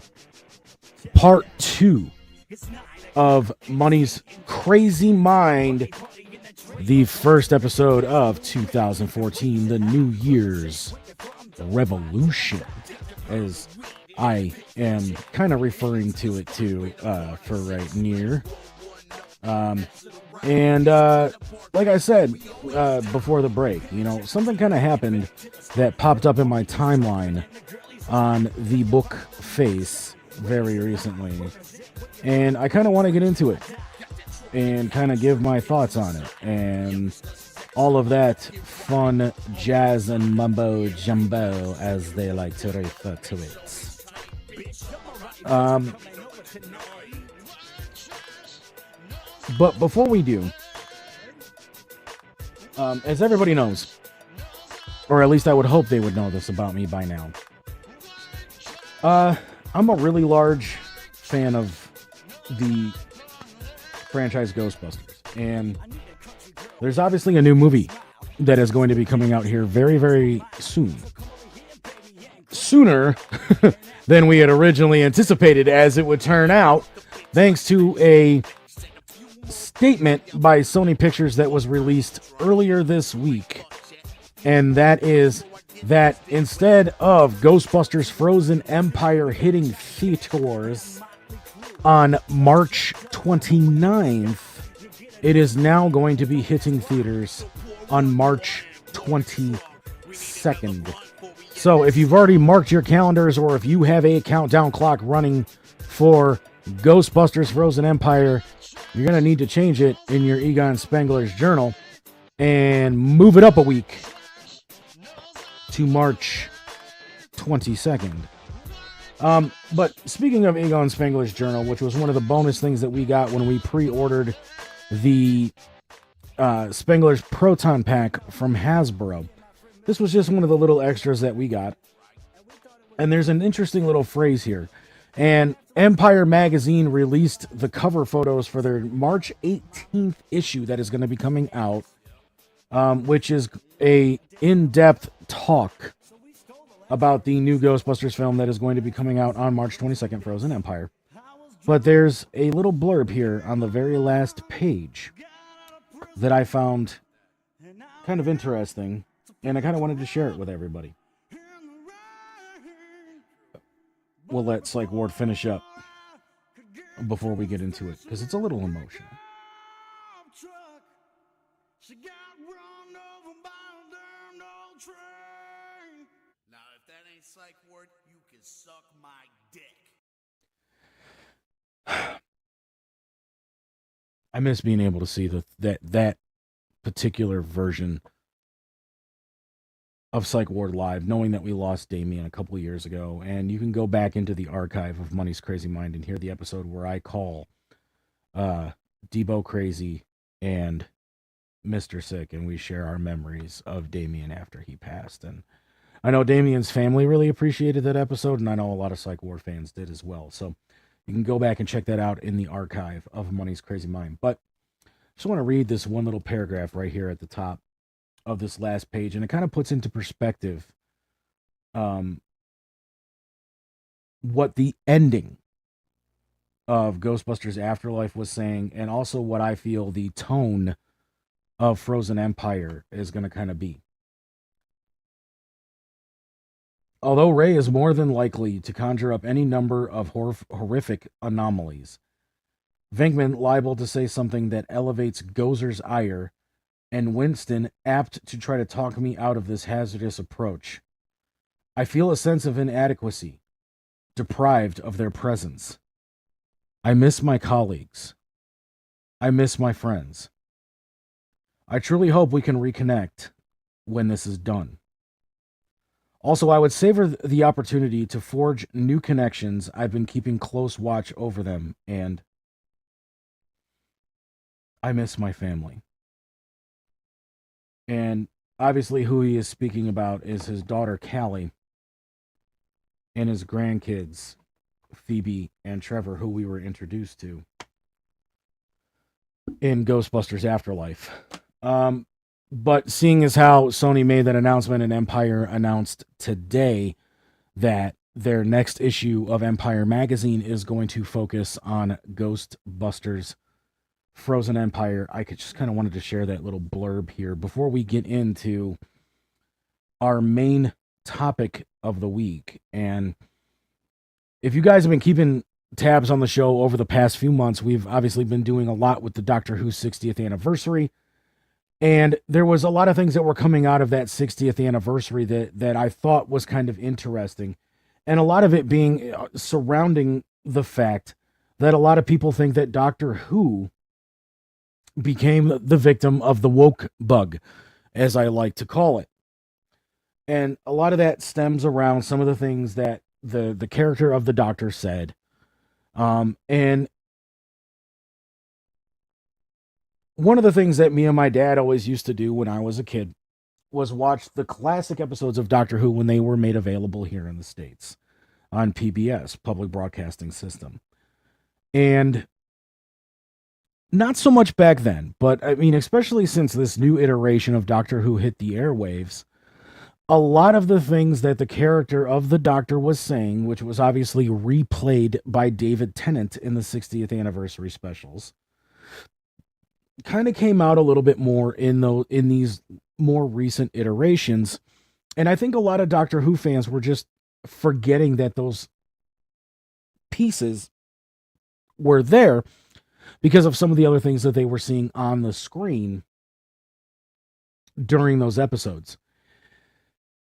Part 2 of Money's Crazy Mind. The first episode of 2014, the New Year's Revolution, as I am kind of referring to it too, for right near. And like I said before the break, something kind of happened that popped up in my timeline on the book Face very recently, and I kind of want to get into it and kind of give my thoughts on it and all of that fun jazz and mumbo jumbo, as they like to refer to it. But before we do, as everybody knows, or at least I would hope they would know this about me by now, I'm a really large fan of the franchise Ghostbusters, and there's obviously a new movie that is going to be coming out here very, very soon. Sooner than we had originally anticipated, as it would turn out, thanks to a statement by Sony Pictures that was released earlier this week. And that is that instead of Ghostbusters Frozen Empire hitting theaters on March 29th, it is now going to be hitting theaters on March 22nd. So if you've already marked your calendars, or if you have a countdown clock running for Ghostbusters Frozen Empire, you're going to need to change it in your Egon Spengler's journal and move it up a week to March 22nd. But speaking of Egon Spengler's journal, which was one of the bonus things that we got when we pre-ordered the Spengler's Proton Pack from Hasbro, this was just one of the little extras that we got. And there's an interesting little phrase here. And Empire Magazine released the cover photos for their March 18th issue that is going to be coming out, which is a in-depth talk about the new Ghostbusters film that is going to be coming out on March 22nd, Frozen Empire. But there's a little blurb here on the very last page that I found kind of interesting, and I kind of wanted to share it with everybody. We'll let Psych Ward finish up before we get into it, because it's a little emotional. Now, if that ain't Psych Ward, you can suck my dick. I miss being able to see that particular version of Psych Ward live, knowing that we lost Damien a couple of years ago. And you can go back into the archive of Money's Crazy Mind and hear the episode where I call Debo Crazy and Mr. Sick, and we share our memories of Damien after he passed. And I know Damien's family really appreciated that episode, and I know a lot of Psych Ward fans did as well. So you can go back and check that out in the archive of Money's Crazy Mind. But I just want to read this one little paragraph right here at the top of this last page, and it kind of puts into perspective what the ending of Ghostbusters Afterlife was saying, and also what I feel the tone of Frozen Empire is going to kind of be. Although Ray is more than likely to conjure up any number of horrific anomalies, Venkman liable to say something that elevates Gozer's ire, and Winston apt to try to talk me out of this hazardous approach. I feel a sense of inadequacy, deprived of their presence. I miss my colleagues. I miss my friends. I truly hope we can reconnect when this is done. Also, I would savor the opportunity to forge new connections. I've been keeping close watch over them, and I miss my family. And obviously who he is speaking about is his daughter, Callie, and his grandkids, Phoebe and Trevor, who we were introduced to in Ghostbusters Afterlife. But seeing as how Sony made that announcement and Empire announced today that their next issue of Empire magazine is going to focus on Ghostbusters Frozen Empire, I could just kind of wanted to share that little blurb here before we get into our main topic of the week. And if you guys have been keeping tabs on the show over the past few months, we've obviously been doing a lot with the Doctor Who 60th anniversary. And there was a lot of things that were coming out of that 60th anniversary that I thought was kind of interesting. And a lot of it being surrounding the fact that a lot of people think that Doctor Who became the victim of the woke bug, as I like to call it. And a lot of that stems around some of the things that the character of the Doctor said. And one of the things that me and my dad always used to do when I was a kid was watch the classic episodes of Doctor Who when they were made available here in the States on PBS, Public Broadcasting System. And not so much back then, but I mean, especially since this new iteration of Doctor Who hit the airwaves, a lot of the things that the character of the Doctor was saying, which was obviously replayed by David Tennant in the 60th anniversary specials, kind of came out a little bit more in these more recent iterations. And I think a lot of Doctor Who fans were just forgetting that those pieces were there because of some of the other things that they were seeing on the screen during those episodes.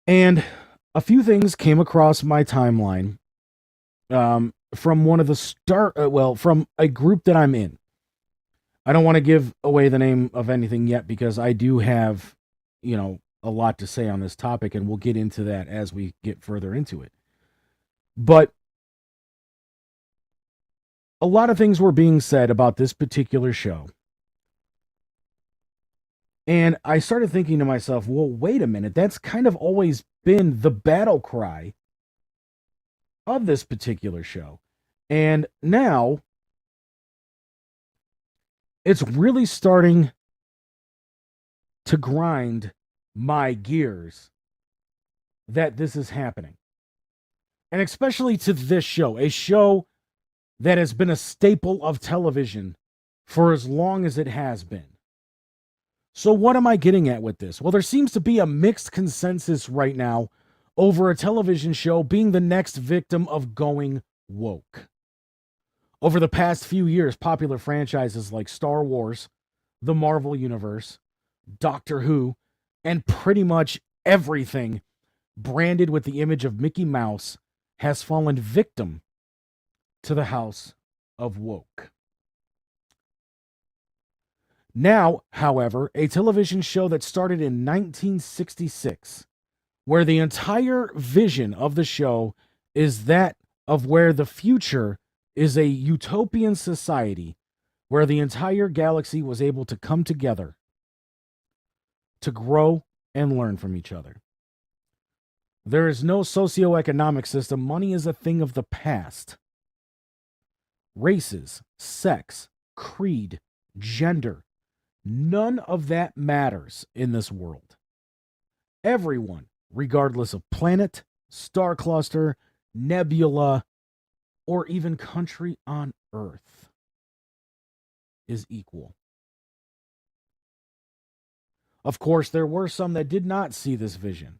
And a few things came across my timeline from one of the from a group that I'm in. I don't want to give away the name of anything yet because I do have, a lot to say on this topic, and we'll get into that as we get further into it. But a lot of things were being said about this particular show. And I started thinking to myself, well, wait a minute, that's kind of always been the battle cry of this particular show. And now it's really starting to grind my gears that this is happening. And especially to this show, a show that has been a staple of television for as long as it has been. So what am I getting at with this? Well, there seems to be a mixed consensus right now over a television show being the next victim of going woke. Over the past few years, popular franchises like Star Wars, the Marvel Universe, Doctor Who, and pretty much everything branded with the image of Mickey Mouse has fallen victim to the house of woke. Now, however, a television show that started in 1966, where the entire vision of the show is that of where the future is a utopian society where the entire galaxy was able to come together to grow and learn from each other. There is no socioeconomic system. Money is a thing of the past. Races, sex, creed, gender, none of that matters in this world. Everyone, regardless of planet, star cluster, nebula, or even country on Earth, is equal. Of course, there were some that did not see this vision.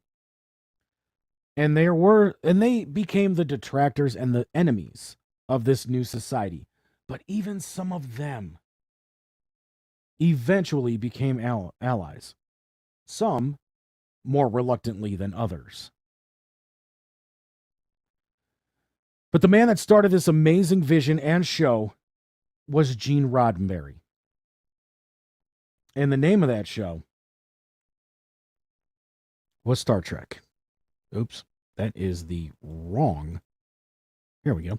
And they became the detractors and the enemies of this new society. But even some of them eventually became allies. Some more reluctantly than others. But the man that started this amazing vision and show was Gene Roddenberry. And the name of that show was Star Trek. Oops, that is the wrong. Here we go.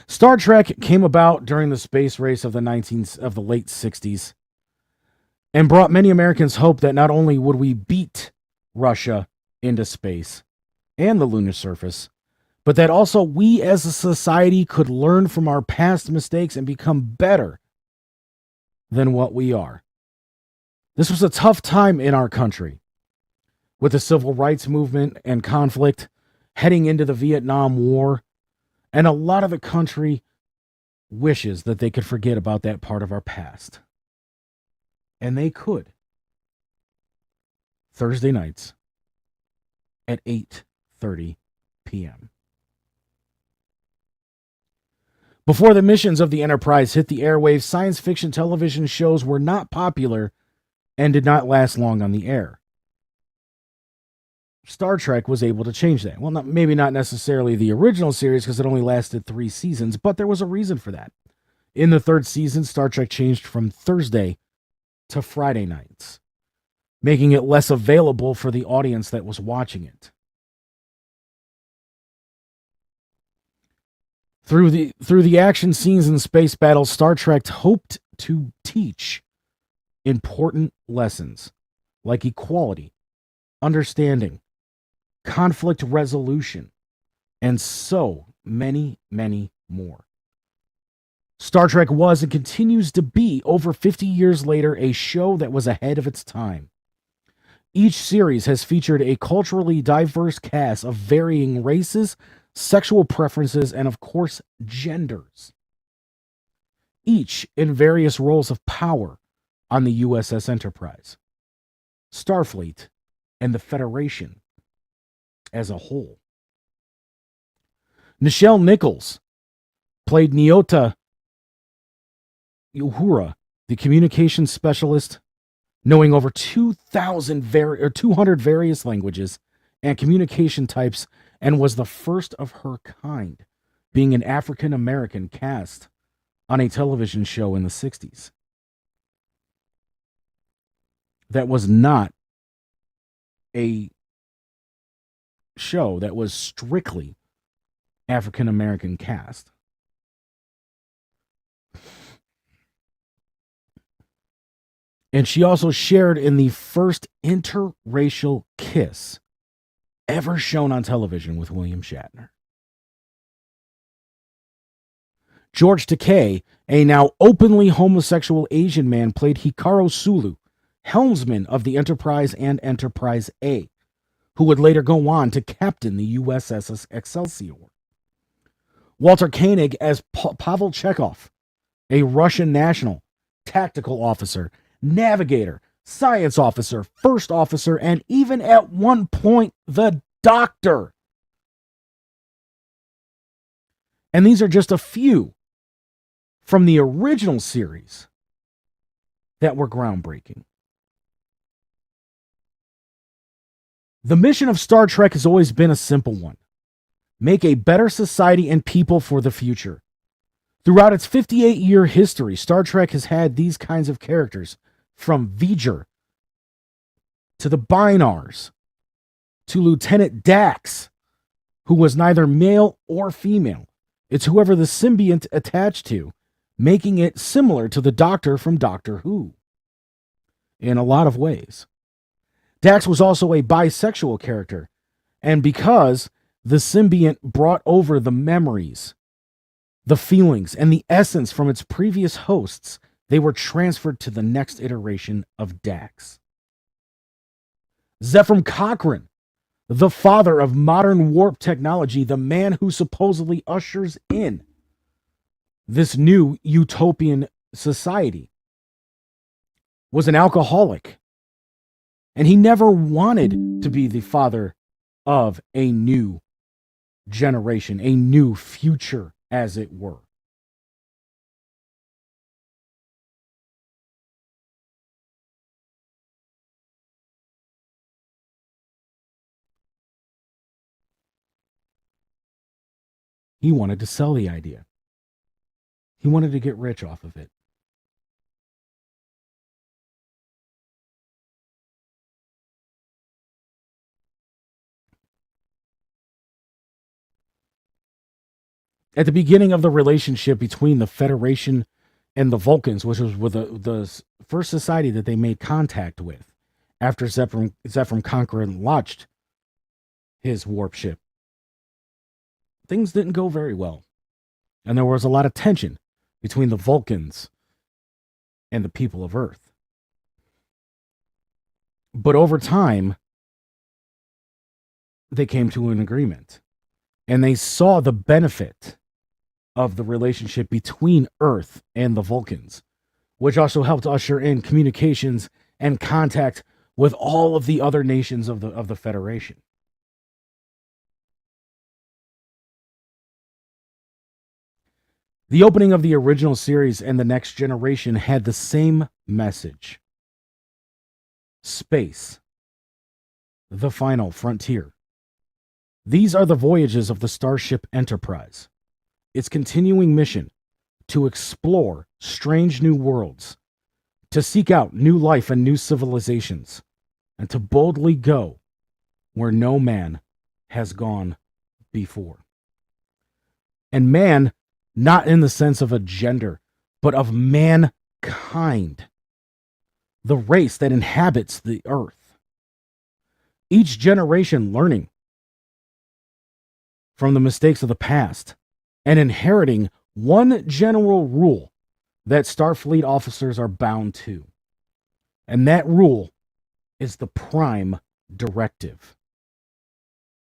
Star Trek came about during the space race of the late 60s and brought many Americans hope that not only would we beat Russia into space and the lunar surface, but that also we as a society could learn from our past mistakes and become better than what we are. This was a tough time in our country with the civil rights movement and conflict heading into the Vietnam War. And a lot of the country wishes that they could forget about that part of our past. And they could. Thursday nights at 8:30 p.m. Before the missions of the Enterprise hit the airwaves, science fiction television shows were not popular and did not last long on the air. Star Trek was able to change that. Well, maybe not necessarily the original series because it only lasted 3 seasons, but there was a reason for that. In the 3rd season, Star Trek changed from Thursday to Friday nights, making it less available for the audience that was watching it. Through the action scenes and space battles, Star Trek hoped to teach important lessons like equality, understanding, conflict resolution, and so many, many more. Star Trek was and continues to be, over 50 years later, a show that was ahead of its time. Each series has featured a culturally diverse cast of varying races, sexual preferences, and of course, genders. Each in various roles of power on the USS Enterprise, Starfleet, and the Federation as a whole. Nichelle Nichols played Nyota Uhura, the communications specialist, knowing over 200 various languages and communication types, and was the first of her kind, being an African American cast on a television show in the 60s. That was not a show that was strictly African American cast. And she also shared in the first interracial kiss ever shown on television with William Shatner. George Takei, a now openly homosexual Asian man, played Hikaru Sulu, helmsman of the Enterprise and Enterprise A, who would later go on to captain the USS Excelsior. Walter Koenig as Pavel Chekhov, a Russian national, tactical officer, navigator, science officer, first officer, and even at one point, the doctor. And these are just a few from the original series that were groundbreaking. The mission of Star Trek has always been a simple one: make a better society and people for the future. Throughout its 58-year history, Star Trek has had these kinds of characters, from V'ger to the Bynars to Lieutenant Dax, who was neither male or female. It's whoever the symbiont attached to, making it similar to the Doctor from Doctor Who in a lot of ways. Dax was also a bisexual character, and because the symbiont brought over the memories, the feelings, and the essence from its previous hosts, they were transferred to the next iteration of Dax. Zefram Cochrane, the father of modern warp technology, the man who supposedly ushers in this new utopian society, was an alcoholic. And he never wanted to be the father of a new generation, a new future, as it were. He wanted to sell the idea. He wanted to get rich off of it. At the beginning of the relationship between the Federation and the Vulcans, which was with the first society that they made contact with after Zephyr conquered and launched his warp ship, things didn't go very well. And there was a lot of tension between the Vulcans and the people of Earth. But over time, they came to an agreement. And they saw the benefit of the relationship between Earth and the Vulcans, which also helped usher in communications and contact with all of the other nations of the Federation. The opening of the original series and the Next Generation had the same message. Space, the final frontier. These are the voyages of the Starship Enterprise. Its continuing mission to explore strange new worlds, to seek out new life and new civilizations, and to boldly go where no man has gone before. And man, not in the sense of a gender, but of mankind, the race that inhabits the earth. Each generation learning from the mistakes of the past and inheriting one general rule that Starfleet officers are bound to. And that rule is the Prime Directive.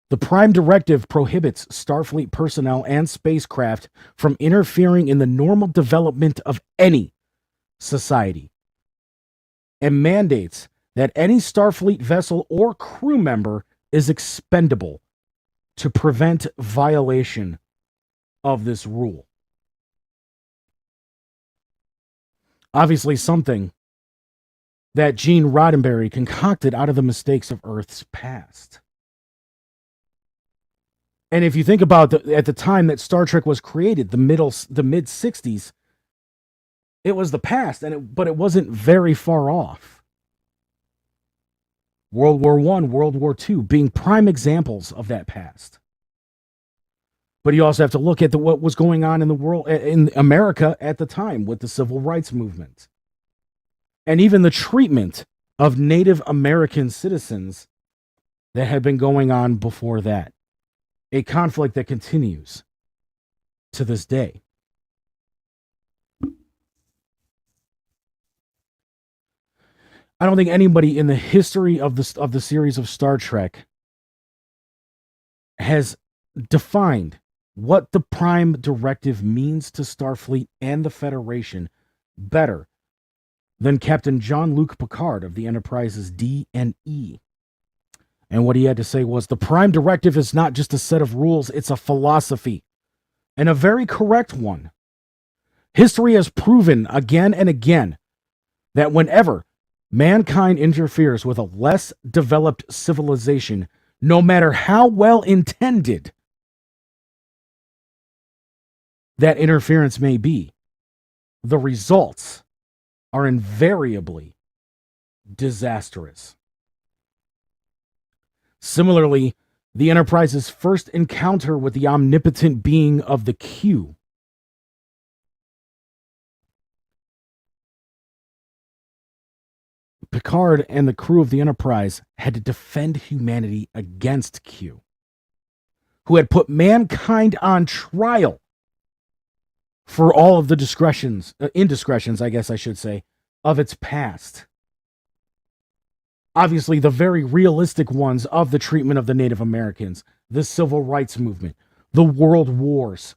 The Prime Directive prohibits Starfleet personnel and spacecraft from interfering in the normal development of any society, and mandates that any Starfleet vessel or crew member is expendable to prevent violation of this rule. Obviously, something that Gene Roddenberry concocted out of the mistakes of Earth's past. And if you think about at the time that Star Trek was created, the mid 60s, it was the past, but it wasn't very far off. World War I, World War II being prime examples of that past. But you also have to look at what was going on in the world, in America at the time with the civil rights movement. And even the treatment of Native American citizens that had been going on before that. A conflict that continues to this day. I don't think anybody in the history of the series of Star Trek has defined what the Prime Directive means to Starfleet and the Federation better than Captain Jean-Luc Picard of the Enterprise's D&E. And what he had to say was, the Prime Directive is not just a set of rules, it's a philosophy, and a very correct one. History has proven again and again that whenever mankind interferes with a less developed civilization, no matter how well intended that interference may be, the results are invariably disastrous. Similarly, the Enterprise's first encounter with the omnipotent being of the Q Picard and the crew of the Enterprise had to defend humanity against Q, who had put mankind on trial for all of the indiscretions, I guess I should say, of its past. Obviously, the very realistic ones of the treatment of the Native Americans, the civil rights movement, the world wars,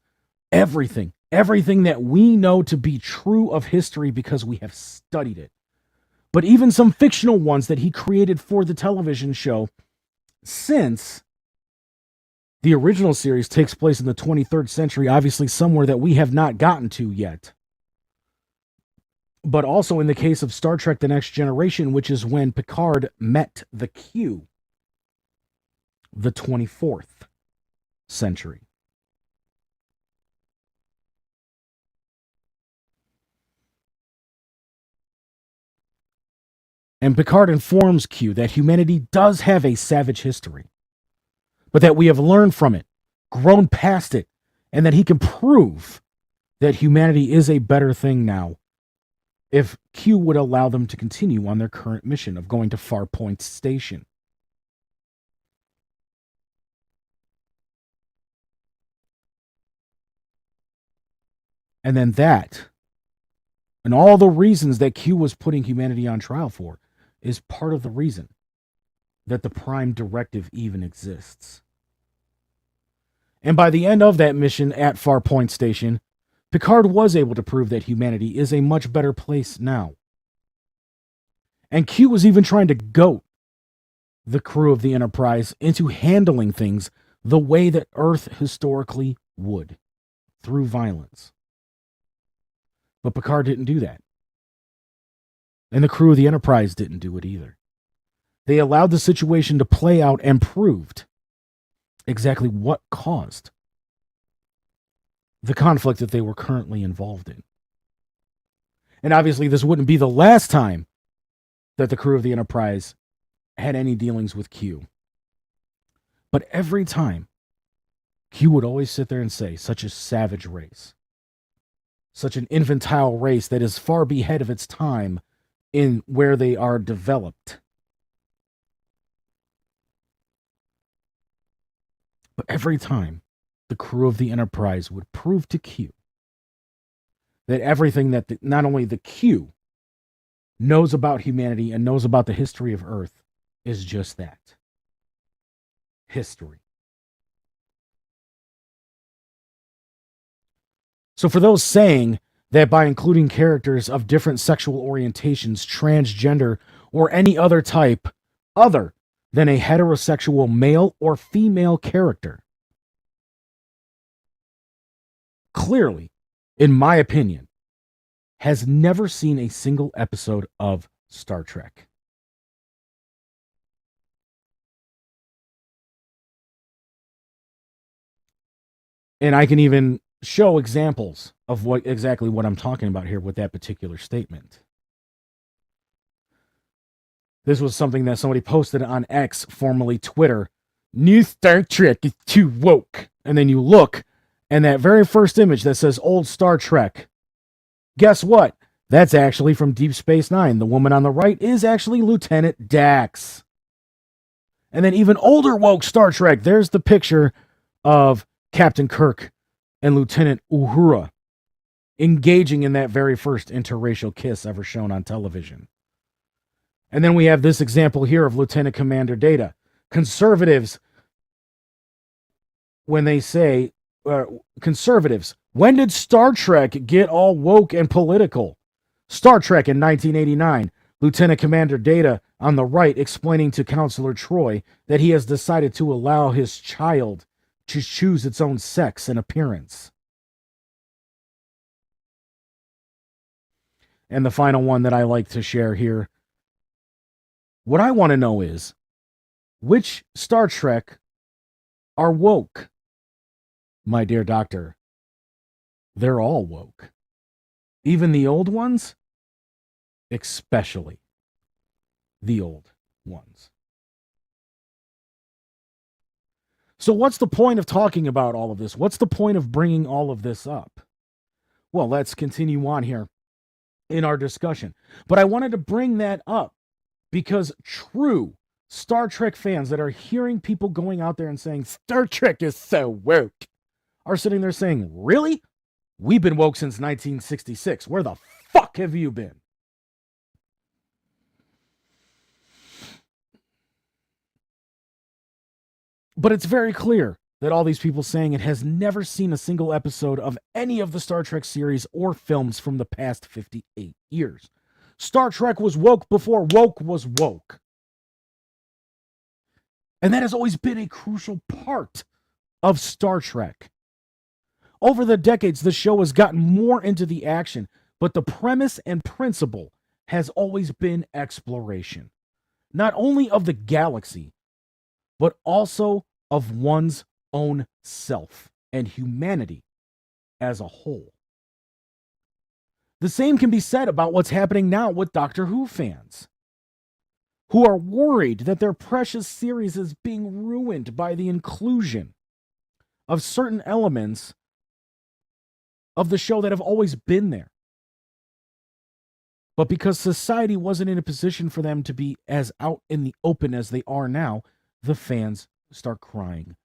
everything everything that we know to be true of history because we have studied it. But even some fictional ones that he created for the television show, since the original series takes place in the 23rd century, obviously somewhere that we have not gotten to yet. But also in the case of Star Trek The Next Generation, which is when Picard met the Q, the 24th century. And Picard informs Q that humanity does have a savage history, but that we have learned from it, grown past it, and that he can prove that humanity is a better thing now if Q would allow them to continue on their current mission of going to Farpoint Station. And then that, and all the reasons that Q was putting humanity on trial for, is part of the reason that the Prime Directive even exists. And by the end of that mission at Farpoint Station, Picard was able to prove that humanity is a much better place now. And Q was even trying to goat the crew of the Enterprise into handling things the way that Earth historically would, through violence. But Picard didn't do that. And the crew of the Enterprise didn't do it either. They allowed the situation to play out and proved exactly what caused the conflict that they were currently involved in. And obviously, this wouldn't be the last time that the crew of the Enterprise had any dealings with Q. But every time, Q would always sit there and say, such a savage race, such an infantile race that is far ahead of its time in where they are developed. But every time, the crew of the Enterprise would prove to Q that everything that not only the Q knows about humanity and knows about the history of Earth is just that. History. So for those saying that by including characters of different sexual orientations, transgender, or any other type other than a heterosexual male or female character, clearly, in my opinion, has never seen a single episode of Star Trek. And I can even show examples of exactly what I'm talking about here with that particular statement. This was something that somebody posted on X, formerly Twitter. New Star Trek is too woke. And then you look, and that very first image that says old Star Trek, guess what? That's actually from Deep Space Nine. The woman on the right is actually Lieutenant Dax. And then even older woke Star Trek, there's the picture of Captain Kirk and Lieutenant Uhura engaging in that very first interracial kiss ever shown on television. And then we have this example here of Lieutenant Commander Data. Conservatives, when they say, conservatives, when did Star Trek get all woke and political? Star Trek in 1989. Lieutenant Commander Data on the right explaining to Counselor Troy that he has decided to allow his child to choose its own sex and appearance. And the final one that I like to share here. What I want to know is, which Star Trek are woke? My dear doctor, they're all woke. Even the old ones? Especially the old ones. So what's the point of talking about all of this? What's the point of bringing all of this up? Well, let's continue on here in our discussion. But I wanted to bring that up because true Star Trek fans that are hearing people going out there and saying, Star Trek is so woke, are sitting there saying, really? We've been woke since 1966. Where the fuck have you been? But it's very clear that all these people saying it has never seen a single episode of any of the Star Trek series or films from the past 58 years. Star Trek was woke before woke was woke. And that has always been a crucial part of Star Trek. Over the decades, the show has gotten more into the action, but the premise and principle has always been exploration, not only of the galaxy, but also of one's own self and humanity as a whole. The same can be said about what's happening now with Doctor Who fans, who are worried that their precious series is being ruined by the inclusion of certain elements of the show that have always been there. But because society wasn't in a position for them to be as out in the open as they are now, the fans start crying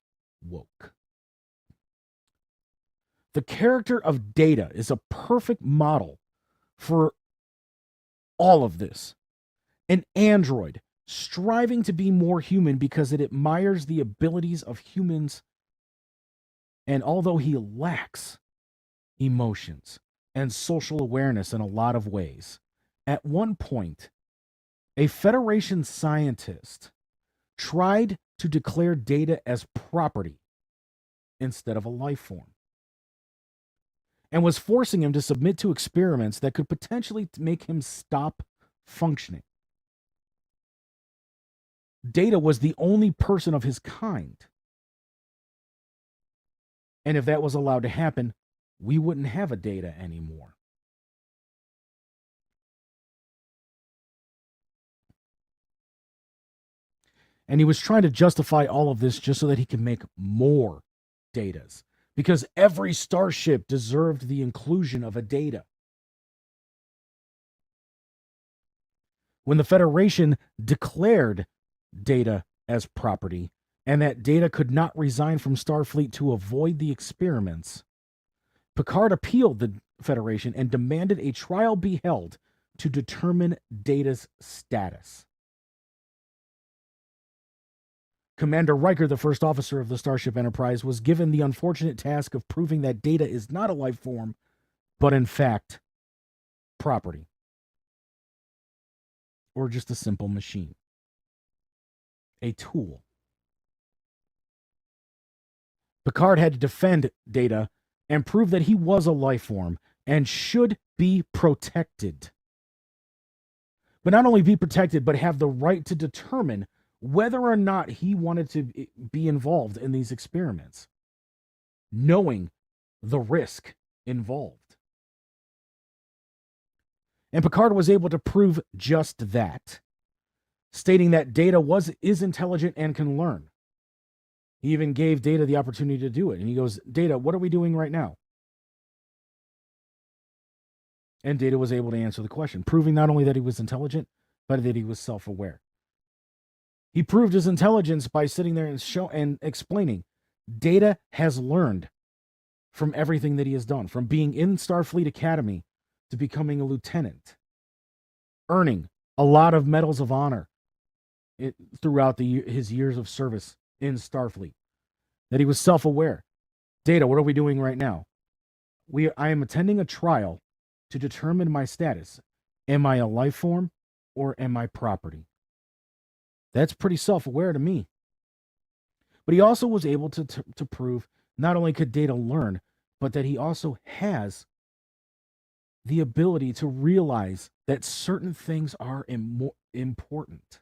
woke. The character of Data is a perfect model for all of this. An android striving to be more human because it admires the abilities of humans, and although he lacks emotions and social awareness in a lot of ways, at one point, a Federation scientist tried to declare Data as property instead of a life form, and was forcing him to submit to experiments that could potentially make him stop functioning. Data was the only person of his kind. And if that was allowed to happen, we wouldn't have a Data anymore. And he was trying to justify all of this just so that he could make more Datas, because every starship deserved the inclusion of a Data. When the Federation declared Data as property, and that Data could not resign from Starfleet to avoid the experiments, Picard appealed the Federation and demanded a trial be held to determine Data's status. Commander Riker, the first officer of the Starship Enterprise, was given the unfortunate task of proving that Data is not a life form, but in fact, property. Or just a simple machine. A tool. Picard had to defend Data and prove that he was a life form and should be protected. But not only be protected, but have the right to determine whether or not he wanted to be involved in these experiments, knowing the risk involved. And Picard was able to prove just that, stating that Data is intelligent and can learn. He even gave Data the opportunity to do it. And he goes, Data, what are we doing right now? And Data was able to answer the question, proving not only that he was intelligent, but that he was self-aware. He proved his intelligence by sitting there and explaining, Data has learned from everything that he has done, from being in Starfleet Academy to becoming a lieutenant, earning a lot of medals of honor throughout his years of service in Starfleet, that he was self-aware. Data, what are we doing right now? I am attending a trial to determine my status. Am I a life form or am I property? That's pretty self-aware to me. But he also was able to prove not only could Data learn, but that he also has the ability to realize that certain things are important.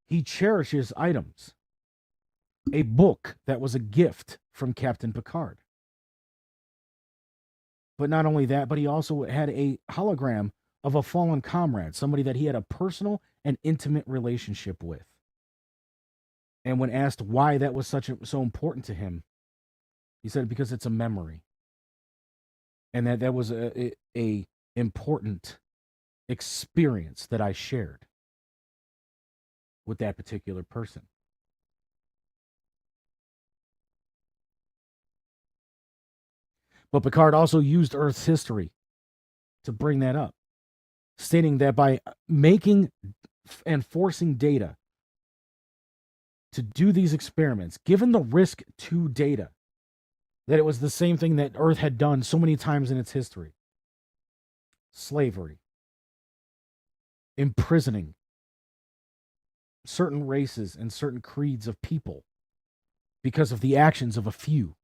He cherishes items. A book that was a gift from Captain Picard. But not only that, but he also had a hologram of a fallen comrade, somebody that he had a personal and intimate relationship with. And when asked why that was so important to him, he said because it's a memory. And that was a important experience that I shared with that particular person. But Picard also used Earth's history to bring that up, stating that by making and forcing Data to do these experiments, given the risk to data, that it was the same thing that Earth had done so many times in its history. Slavery. Imprisoning certain races and certain creeds of people because of the actions of a few.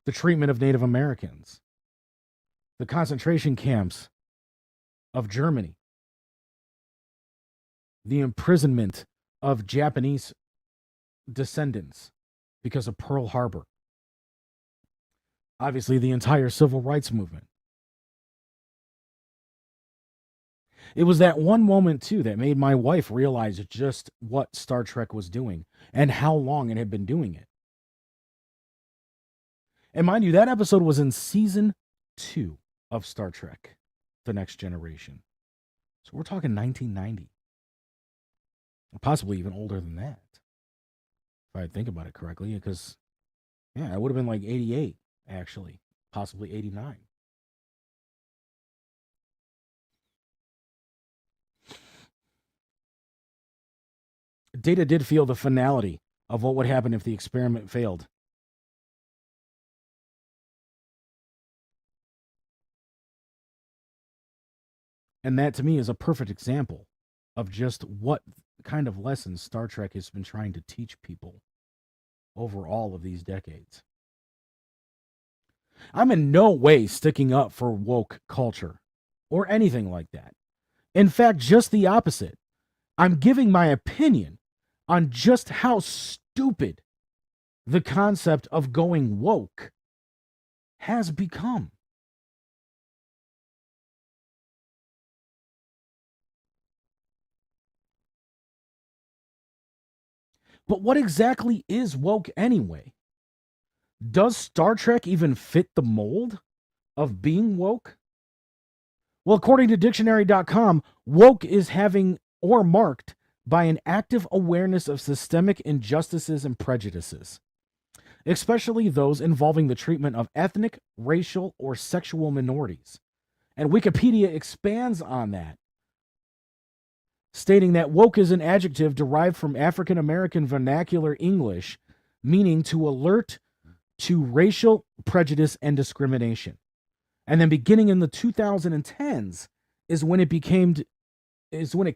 The treatment of Native Americans. The concentration camps of Germany. The imprisonment of Japanese descendants because of Pearl Harbor. Obviously, the entire civil rights movement. It was that one moment, too, that made my wife realize just what Star Trek was doing and how long it had been doing it. And mind you, that episode was in season 2 of Star Trek, The Next Generation. So we're talking 1990. Possibly even older than that, if I think about it correctly, because, yeah, it would have been like 88, actually, possibly 89. Data did feel the finality of what would happen if the experiment failed. And that, to me, is a perfect example of just what kind of lessons Star Trek has been trying to teach people over all of these decades. I'm in no way sticking up for woke culture or anything like that. In fact, just the opposite. I'm giving my opinion on just how stupid the concept of going woke has become. But what exactly is woke anyway? Does Star Trek even fit the mold of being woke? Well, according to dictionary.com, woke is having or marked by an active awareness of systemic injustices and prejudices, especially those involving the treatment of ethnic, racial, or sexual minorities. And Wikipedia expands on that, stating that woke is an adjective derived from African American vernacular English, meaning to alert to racial prejudice and discrimination. And then beginning in the 2010s is when it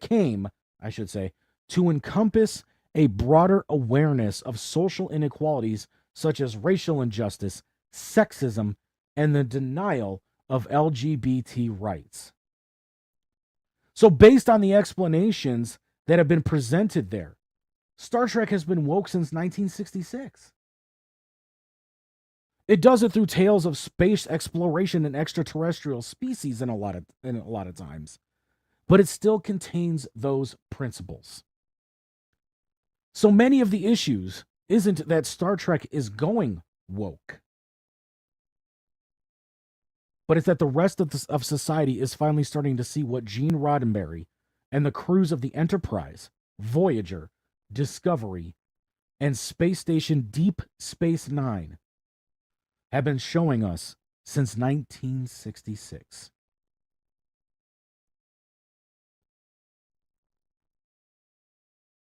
came, I should say, to encompass a broader awareness of social inequalities such as racial injustice, sexism, and the denial of LGBT rights. So based on the explanations that have been presented there, Star Trek has been woke since 1966. It does it through tales of space exploration and extraterrestrial species in a lot of times, but it still contains those principles. So many of the issues isn't that Star Trek is going woke, but it's that the rest of society is finally starting to see what Gene Roddenberry and the crews of the Enterprise, Voyager, Discovery, and Space Station Deep Space Nine have been showing us since 1966.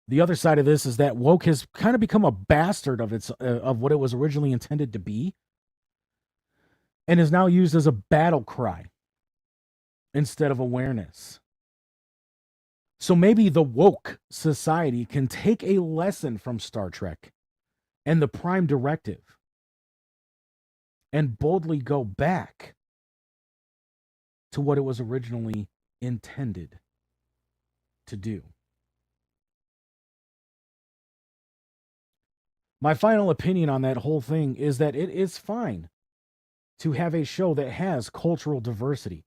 The other side of this is that woke has kind of become a bastard of what it was originally intended to be, and is now used as a battle cry instead of awareness. So maybe the woke society can take a lesson from Star Trek and the Prime Directive and boldly go back to what it was originally intended to do. My final opinion on that whole thing is that it is fine to have a show that has cultural diversity,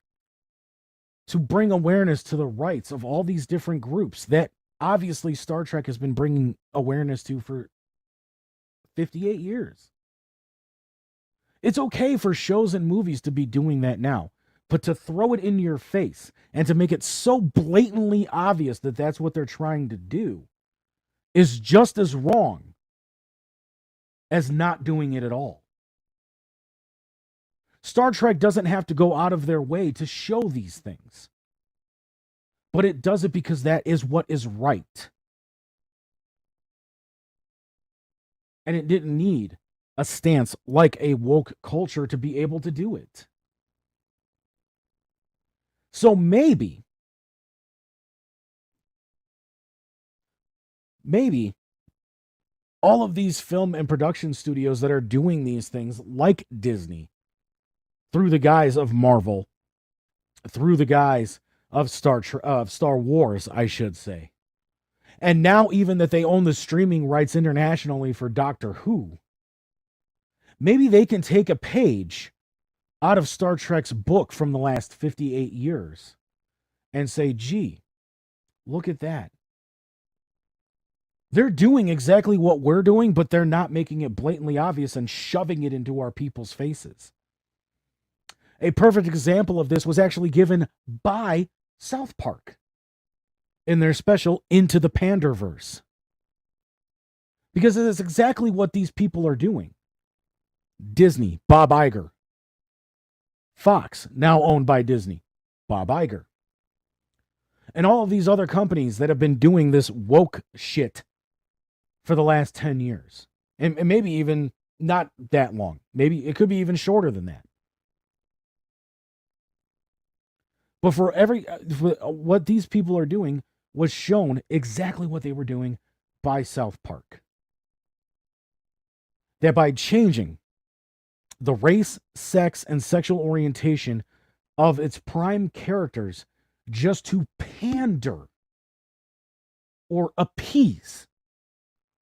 to bring awareness to the rights of all these different groups that obviously Star Trek has been bringing awareness to for 58 years. It's okay for shows and movies to be doing that now, but to throw it in your face and to make it so blatantly obvious that that's what they're trying to do is just as wrong as not doing it at all. Star Trek doesn't have to go out of their way to show these things, but it does it because that is what is right. And it didn't need a stance like a woke culture to be able to do it. So maybe all of these film and production studios that are doing these things, like Disney, through the guise of Marvel, through the guise of Star Wars, I should say, and now even that they own the streaming rights internationally for Doctor Who, maybe they can take a page out of Star Trek's book from the last 58 years and say, gee, look at that. They're doing exactly what we're doing, but they're not making it blatantly obvious and shoving it into our people's faces. A perfect example of this was actually given by South Park in their special Into the Panderverse. Because it is exactly what these people are doing. Disney, Bob Iger. Fox, now owned by Disney, Bob Iger. And all of these other companies that have been doing this woke shit for the last 10 years. And maybe even not that long. Maybe it could be even shorter than that. But for what these people are doing was shown exactly what they were doing by South Park. That by changing the race, sex, and sexual orientation of its prime characters just to pander or appease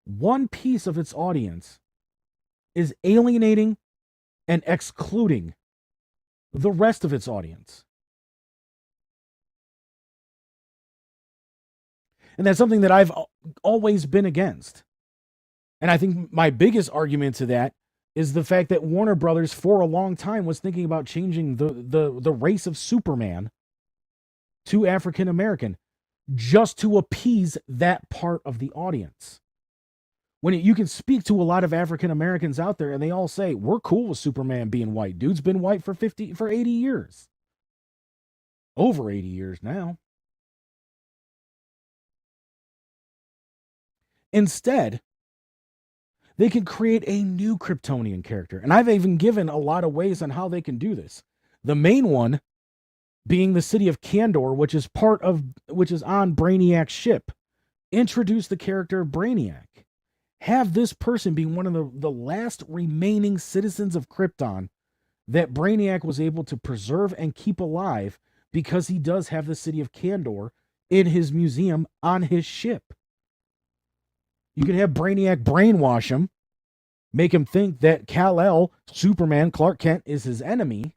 one piece of its audience is alienating and excluding the rest of its audience. And that's something that I've always been against. And I think my biggest argument to that is the fact that Warner Brothers for a long time was thinking about changing the race of Superman to African American just to appease that part of the audience. When you can speak to a lot of African Americans out there and they all say, we're cool with Superman being white. Dude's been white for 80 years. Over 80 years now. Instead, they can create a new Kryptonian character. And I've even given a lot of ways on how they can do this. The main one being the city of Kandor, which is on Brainiac's ship. Introduce the character of Brainiac. Have this person be one of the last remaining citizens of Krypton that Brainiac was able to preserve and keep alive because he does have the city of Kandor in his museum on his ship. You can have Brainiac brainwash him, make him think that Kal-El, Superman, Clark Kent, is his enemy,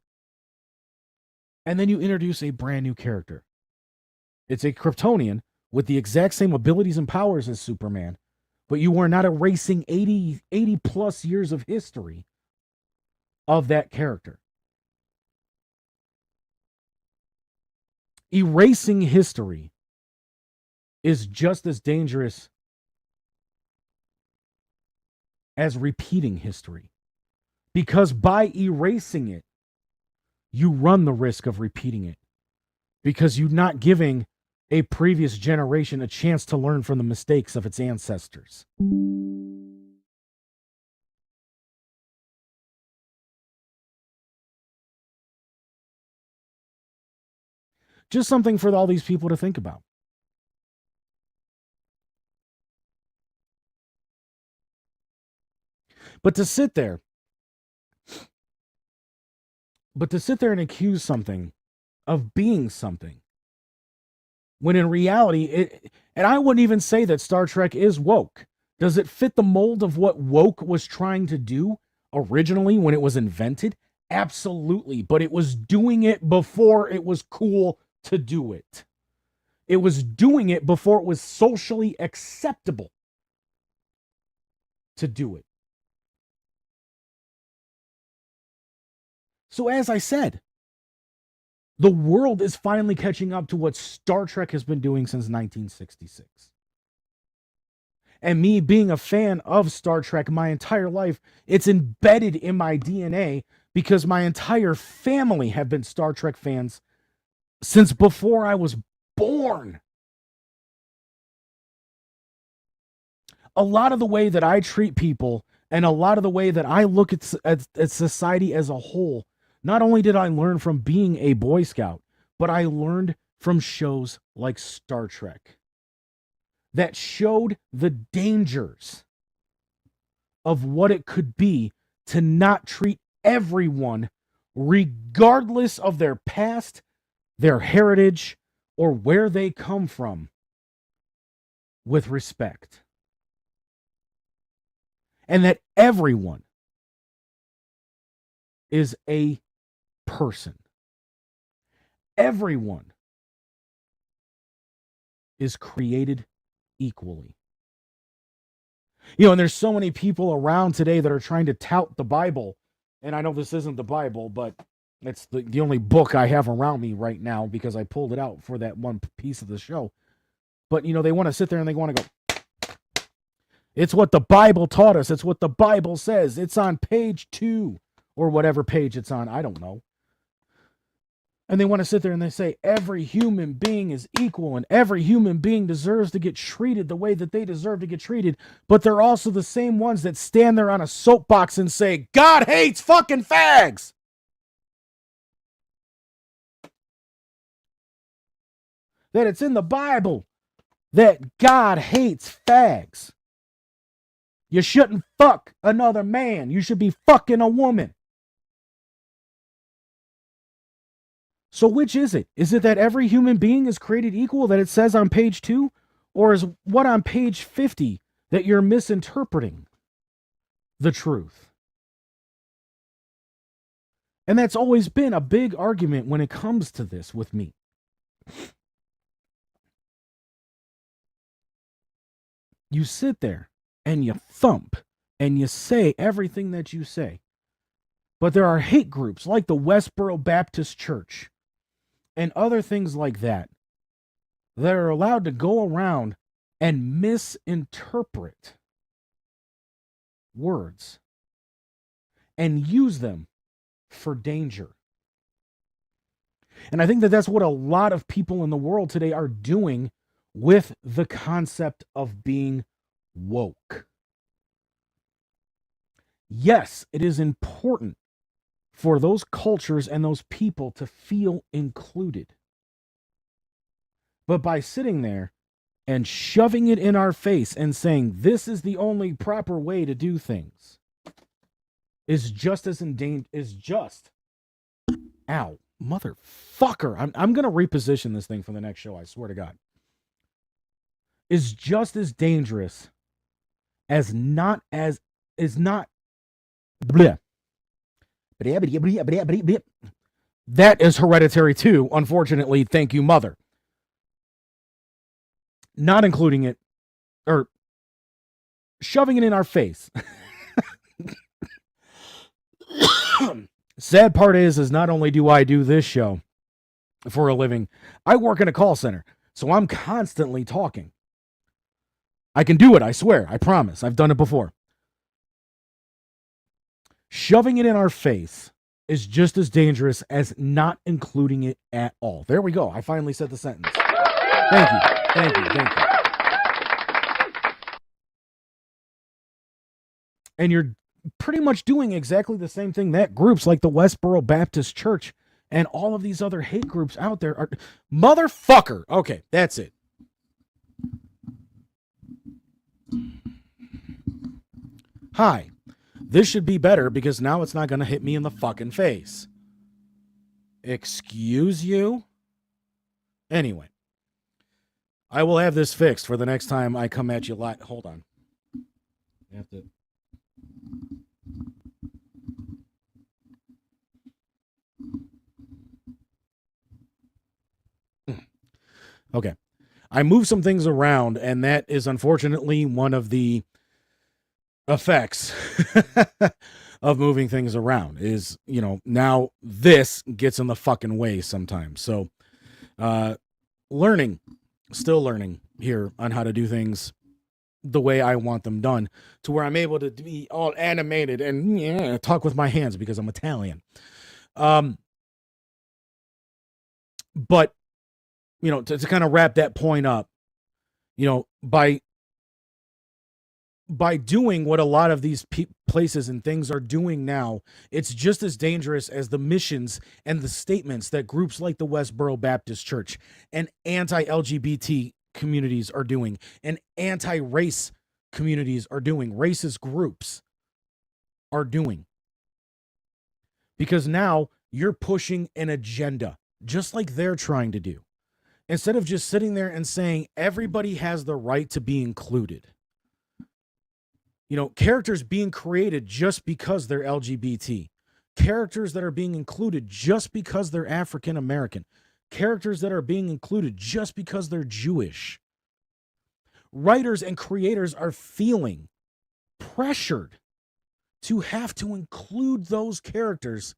and then you introduce a brand new character. It's a Kryptonian with the exact same abilities and powers as Superman, but you are not erasing 80 plus years of history of that character. Erasing history is just as dangerous as repeating history. Because by erasing it, you run the risk of repeating it. Because you're not giving a previous generation a chance to learn from the mistakes of its ancestors. Just something for all these people to think about. But to sit there and accuse something of being something, when in reality, and I wouldn't even say that Star Trek is woke. Does it fit the mold of what woke was trying to do originally when it was invented? Absolutely. But it was doing it before it was cool to do it. It was doing it before it was socially acceptable to do it. So as I said, the world is finally catching up to what Star Trek has been doing since 1966. And me being a fan of Star Trek my entire life, it's embedded in my DNA because my entire family have been Star Trek fans since before I was born. A lot of the way that I treat people And a lot of the way that I look at society as a whole, not only did I learn from being a Boy Scout, but I learned from shows like Star Trek that showed the dangers of what it could be to not treat everyone, regardless of their past, their heritage, or where they come from, with respect. And that everyone is a person. Everyone is created equally. And there's so many people around today that are trying to tout the Bible. And I know this isn't the Bible, but it's the only book I have around me right now because I pulled it out for that one piece of the show. But, they want to sit there and they want to go, it's what the Bible taught us. It's what the Bible says. It's on page 2 or whatever page it's on. I don't know. And they want to sit there and they say every human being is equal and every human being deserves to get treated the way that they deserve to get treated. But they're also the same ones that stand there on a soapbox and say, God hates fucking fags. That it's in the Bible that God hates fags. You shouldn't fuck another man. You should be fucking a woman. So which is it? Is it that every human being is created equal that it says on page 2? Or is what on page 50 that you're misinterpreting the truth? And that's always been a big argument when it comes to this with me. You sit there and you thump and you say everything that you say. But there are hate groups like the Westboro Baptist Church and other things like that that are allowed to go around and misinterpret words and use them for danger. And I think that that's what a lot of people in the world today are doing with the concept of being woke. Yes, it is important for those cultures and those people to feel included. But by sitting there and shoving it in our face and saying this is the only proper way to do things is just as ow, motherfucker. I'm going to reposition this thing for the next show, I swear to God. Is just as dangerous as not bleh. That is Hereditary 2, unfortunately. Thank you, Mother. Not including it, or shoving it in our face. Sad part is not only do I do this show for a living, I work in a call center, so I'm constantly talking. I can do it, I swear, I promise. I've done it before. Shoving it in our face is just as dangerous as not including it at all. There we go. I finally said the sentence. Thank you. Thank you. Thank you. And you're pretty much doing exactly the same thing that groups like the Westboro Baptist Church and all of these other hate groups out there are. Motherfucker. Okay, that's it. Hi. This should be better because now it's not going to hit me in the fucking face. Excuse you? Anyway. I will have this fixed for the next time I come at you live. Hold on. I have to. Okay. I moved some things around, and that is unfortunately one of the effects of moving things around is, now this gets in the fucking way sometimes. So, still learning here on how to do things the way I want them done to where I'm able to be all animated and talk with my hands because I'm Italian. But, to kind of wrap that point up, by by doing what a lot of these places and things are doing now, it's just as dangerous as the missions and the statements that groups like the Westboro Baptist Church and anti-LGBT communities are doing, and anti-race communities are doing, racist groups are doing. Because now you're pushing an agenda, just like they're trying to do. Instead of just sitting there and saying everybody has the right to be included. You know, characters being created just because they're LGBT. Characters that are being included just because they're African American. Characters that are being included just because they're Jewish. Writers and creators are feeling pressured to have to include those characters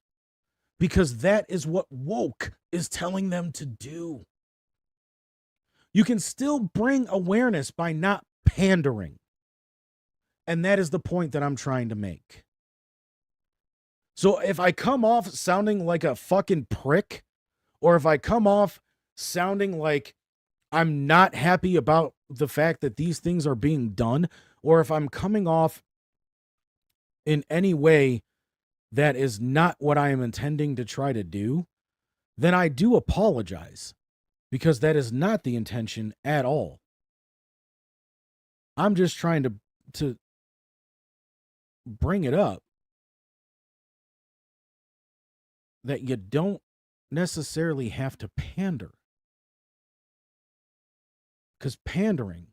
because that is what woke is telling them to do. You can still bring awareness by not pandering. And that is the point that I'm trying to make. So if I come off sounding like a fucking prick, or if I come off sounding like I'm not happy about the fact that these things are being done, or if I'm coming off in any way that is not what I am intending to try to do, then I do apologize, because that is not the intention at all. I'm just trying to bring it up that you don't necessarily have to pander, because pandering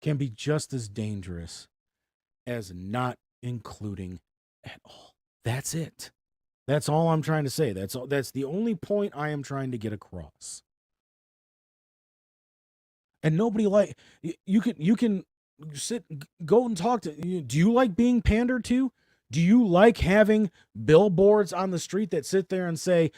can be just as dangerous as not including at all. That's it. That's all I'm trying to say. That's the only point I am trying to get across. And nobody you can go and talk to. Do you like being pandered to? Do you like having billboards on the street that sit there and say,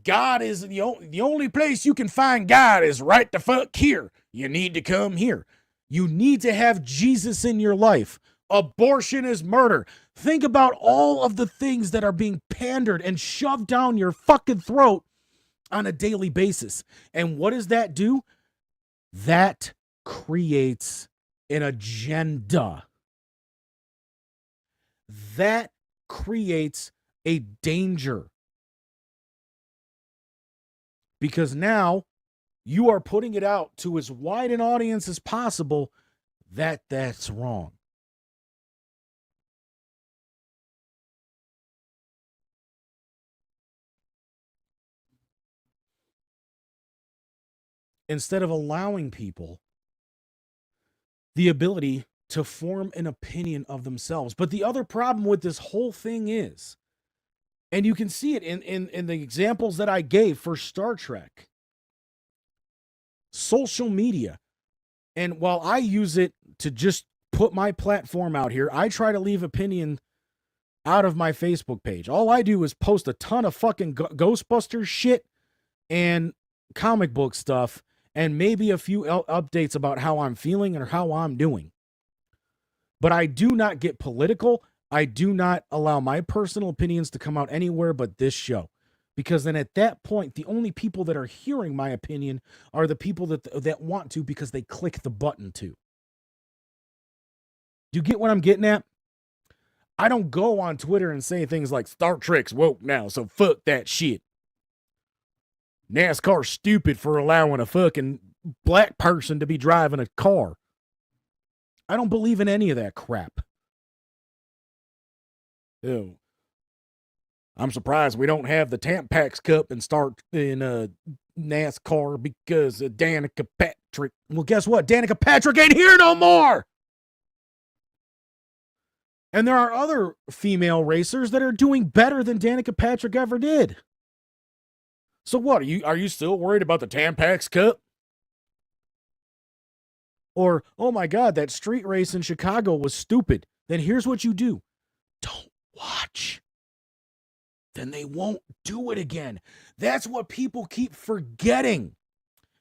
God is the only place you can find God is right the fuck here. You need to come here. You need to have Jesus in your life. Abortion is murder. Think about all of the things that are being pandered and shoved down your fucking throat on a daily basis. And what does that do? That creates an agenda. That creates a danger. Because now you are putting it out to as wide an audience as possible that that's wrong. Instead of allowing people the ability to form an opinion of themselves. But the other problem with this whole thing is, and you can see it in the examples that I gave for Star Trek, social media. And while I use it to just put my platform out here, I try to leave opinion out of my Facebook page. All I do is post a ton of fucking Ghostbusters shit and comic book stuff, and maybe a few updates about how I'm feeling or how I'm doing. But I do not get political. I do not allow my personal opinions to come out anywhere but this show. Because then at that point, the only people that are hearing my opinion are the people that want to, because they click the button to. Do you get what I'm getting at? I don't go on Twitter and say things like Star Trek's woke now, so fuck that shit. NASCAR's stupid for allowing a fucking black person to be driving a car. I don't believe in any of that crap. Ew. I'm surprised we don't have the Tampax Cup and start in NASCAR because of Danica Patrick. Well, guess what? Danica Patrick ain't here no more. And there are other female racers that are doing better than Danica Patrick ever did. So what, are you still worried about the Tampax Cup? Or, oh my God, that street race in Chicago was stupid. Then here's what you do. Don't watch. Then they won't do it again. That's what people keep forgetting.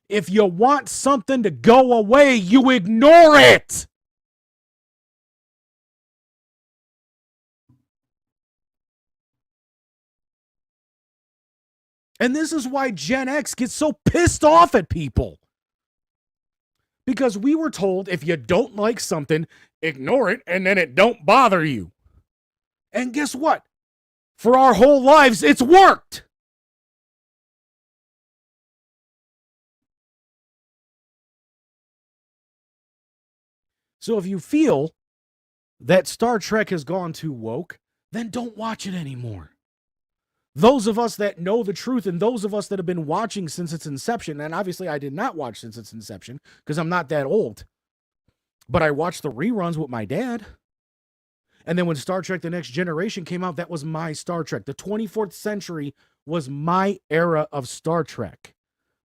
If you want something to go away, you ignore it. And this is why Gen X gets so pissed off at people. Because we were told if you don't like something, ignore it and then it don't bother you. And guess what? For our whole lives, it's worked. So if you feel that Star Trek has gone too woke, then don't watch it anymore. Those of us that know the truth and those of us that have been watching since its inception, and obviously I did not watch since its inception because I'm not that old, but I watched the reruns with my dad. And then when Star Trek The Next Generation came out, that was my Star Trek. The 24th century was my era of Star Trek.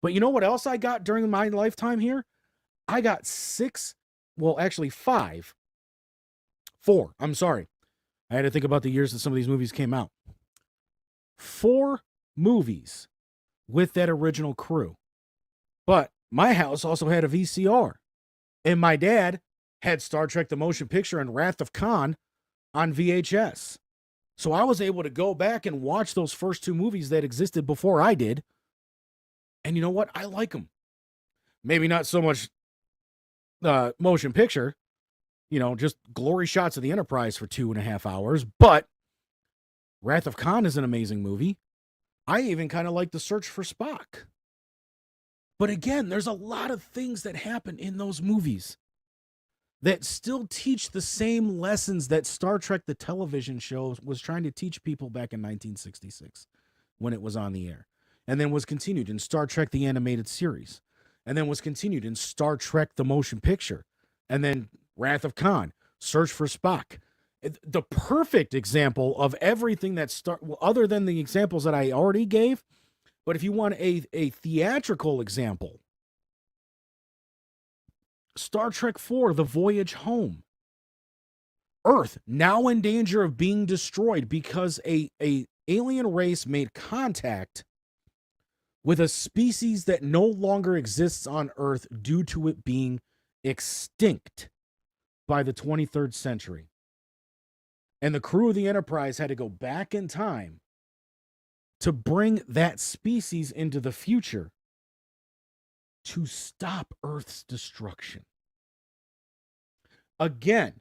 But you know what else I got during my lifetime here? I got four. I'm sorry. I had to think about the years that some of these movies came out. 4 movies with that original crew. But my house also had a VCR. And my dad had Star Trek The Motion Picture and Wrath of Khan on VHS. So I was able to go back and watch those first 2 movies that existed before I did. And you know what? I like them. Maybe not so much motion picture, just glory shots of the Enterprise for 2.5 hours. But Wrath of Khan is an amazing movie. I even kind of like The Search for Spock. But again, there's a lot of things that happen in those movies that still teach the same lessons that Star Trek, the television show, was trying to teach people back in 1966 when it was on the air. And then was continued in Star Trek, the animated series. And then was continued in Star Trek, the motion picture. And then Wrath of Khan, Search for Spock. The perfect example of everything that other than the examples that I already gave. But if you want a theatrical example, Star Trek IV, The Voyage Home. Earth, now in danger of being destroyed because a alien race made contact with a species that no longer exists on Earth due to it being extinct by the 23rd century. And the crew of the Enterprise had to go back in time to bring that species into the future to stop Earth's destruction. Again,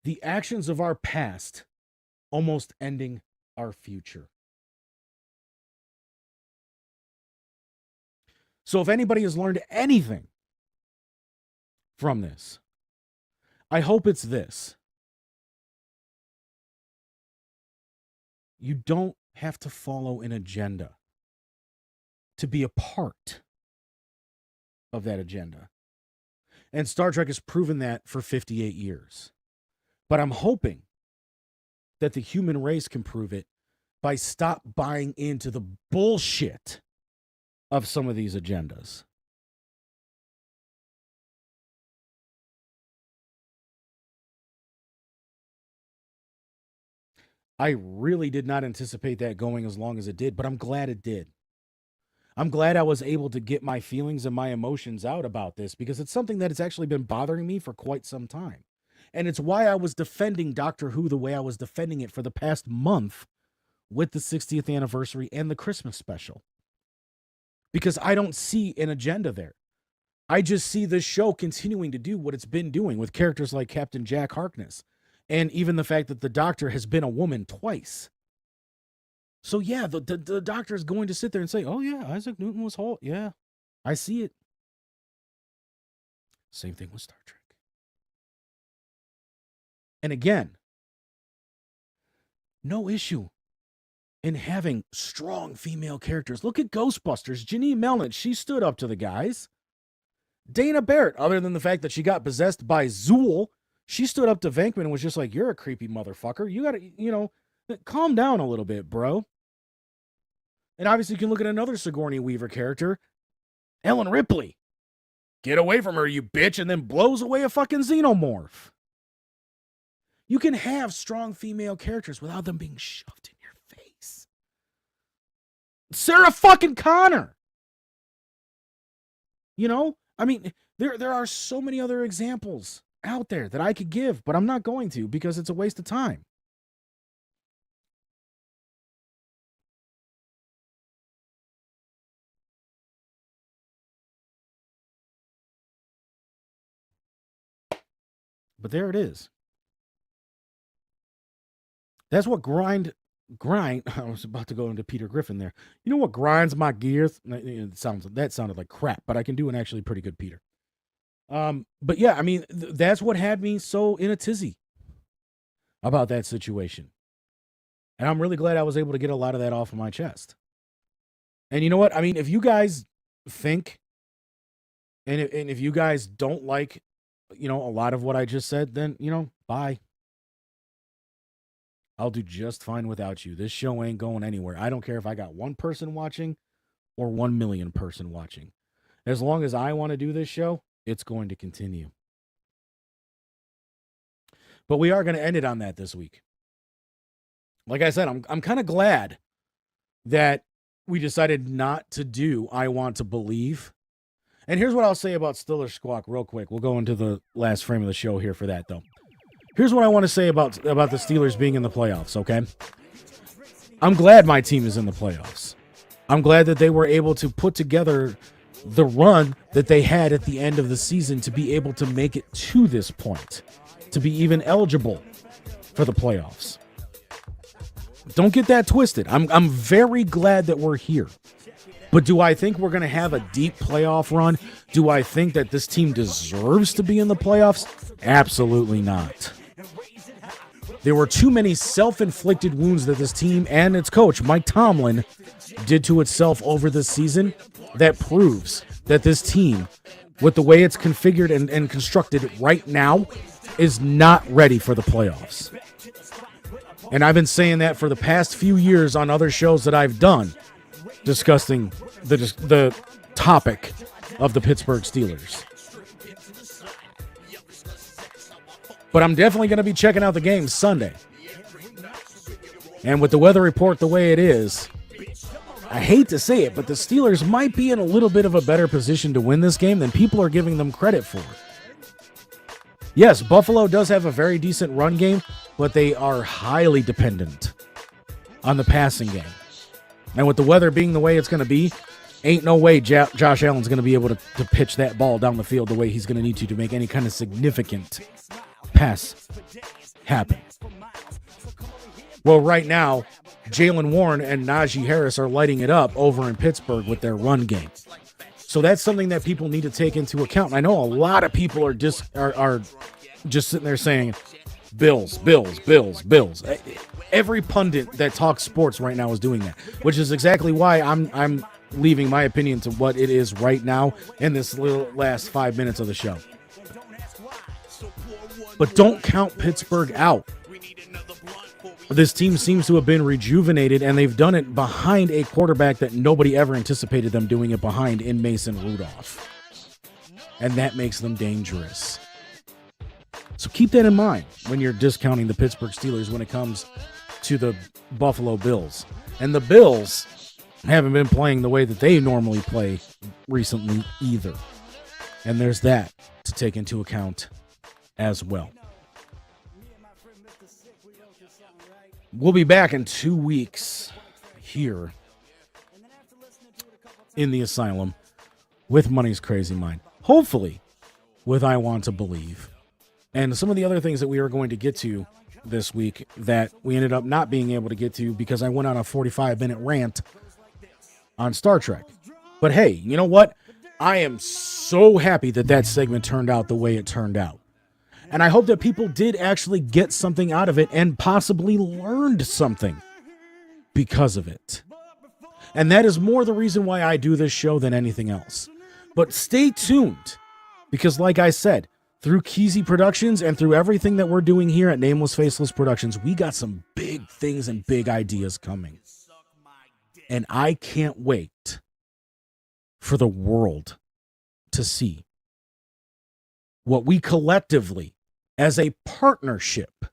the actions of our past almost ending our future. So if anybody has learned anything from this, I hope it's this. You don't have to follow an agenda to be a part of that agenda. And Star Trek has proven that for 58 years. But I'm hoping that the human race can prove it by stop buying into the bullshit of some of these agendas. I really did not anticipate that going as long as it did, but I'm glad it did. I'm glad I was able to get my feelings and my emotions out about this because it's something that has actually been bothering me for quite some time. And it's why I was defending Doctor Who the way I was defending it for the past month with the 60th anniversary and the Christmas special. Because I don't see an agenda there. I just see this show continuing to do what it's been doing with characters like Captain Jack Harkness. And even the fact that the Doctor has been a woman twice. So yeah, the Doctor is going to sit there and say, oh yeah, Isaac Newton was Hulk. Yeah, I see it. Same thing with Star Trek. And again, no issue in having strong female characters. Look at Ghostbusters. Janine Melnitz, she stood up to the guys. Dana Barrett, other than the fact that she got possessed by Zool, she stood up to Venkman and was just like, you're a creepy motherfucker. You got to, calm down a little bit, bro. And obviously you can look at another Sigourney Weaver character, Ellen Ripley. Get away from her, you bitch, and then blows away a fucking xenomorph. You can have strong female characters without them being shoved in your face. Sarah fucking Connor. There are so many other examples out there that I could give, but I'm not going to because it's a waste of time. But there it is. That's what grind. I was about to go into Peter Griffin there. You know what grinds my gears? That sounded like crap, but I can do an actually pretty good Peter. But yeah, I mean, that's what had me so in a tizzy about that situation. And I'm really glad I was able to get a lot of that off of my chest. And you know what? I mean, if you guys think, and if you guys don't like, a lot of what I just said, then, bye. I'll do just fine without you. This show ain't going anywhere. I don't care if I got 1 person watching or 1 million person watching. As long as I want to do this show, it's going to continue. But we are going to end it on that this week. Like I said, I'm kind of glad that we decided not to do I Want to Believe. And here's what I'll say about Stiller Squawk real quick. We'll go into the last frame of the show here for that, though. Here's what I want to say about the Steelers being in the playoffs, okay? I'm glad my team is in the playoffs. I'm glad that they were able to put together the run that they had at the end of the season to be able to make it to this point, to be even eligible for the playoffs. Don't get that twisted. I'm very glad that we're here. But do I think we're going to have a deep playoff run? Do I think that this team deserves to be in the playoffs? Absolutely not. There were too many self-inflicted wounds that this team and its coach, Mike Tomlin, did to itself over this season that proves that this team, with the way it's configured and constructed right now, is not ready for the playoffs. And I've been saying that for the past few years on other shows that I've done, discussing the topic of the Pittsburgh Steelers. But I'm definitely going to be checking out the game Sunday. And with the weather report the way it is, I hate to say it, but the Steelers might be in a little bit of a better position to win this game than people are giving them credit for. Yes, Buffalo does have a very decent run game, but they are highly dependent on the passing game. And with the weather being the way it's going to be, ain't no way Josh Allen's going to be able to pitch that ball down the field the way he's going to need to make any kind of significant pass happen. Well, right now, Jaylen Warren and Najee Harris are lighting it up over in Pittsburgh with their run game. So that's something that people need to take into account. And I know a lot of people are just sitting there saying, Bills, Bills, Bills, Bills. Every pundit that talks sports right now is doing that, which is exactly why I'm leaving my opinion to what it is right now in this little last 5 minutes of the show. But don't count Pittsburgh out. This team seems to have been rejuvenated, and they've done it behind a quarterback that nobody ever anticipated them doing it behind in Mason Rudolph. And that makes them dangerous. So keep that in mind when you're discounting the Pittsburgh Steelers when it comes to the Buffalo Bills. And the Bills haven't been playing the way that they normally play recently either. And there's that to take into account as well. We'll be back in 2 weeks here in the asylum with Money's Crazy Mind. Hopefully with I Want to Believe. And some of the other things that we are going to get to this week that we ended up not being able to get to because I went on a 45-minute rant on Star Trek. But hey, you know what? I am so happy that that segment turned out the way it turned out. And I hope that people did actually get something out of it and possibly learned something because of it. And that is more the reason why I do this show than anything else. But stay tuned, because like I said, through Keezy Productions and through everything that we're doing here at Nameless Faceless Productions, we got some big things and big ideas coming. And I can't wait for the world to see what we collectively, as a partnership,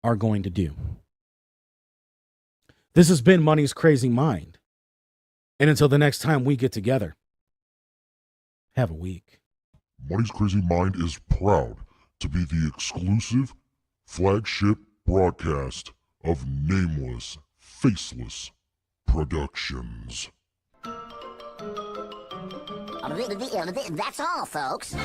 are going to do. This has been Money's Crazy Mind. And until the next time we get together, have a week. Money's Crazy Mind is proud to be the exclusive flagship broadcast of Nameless Faceless Productions. That's all, folks.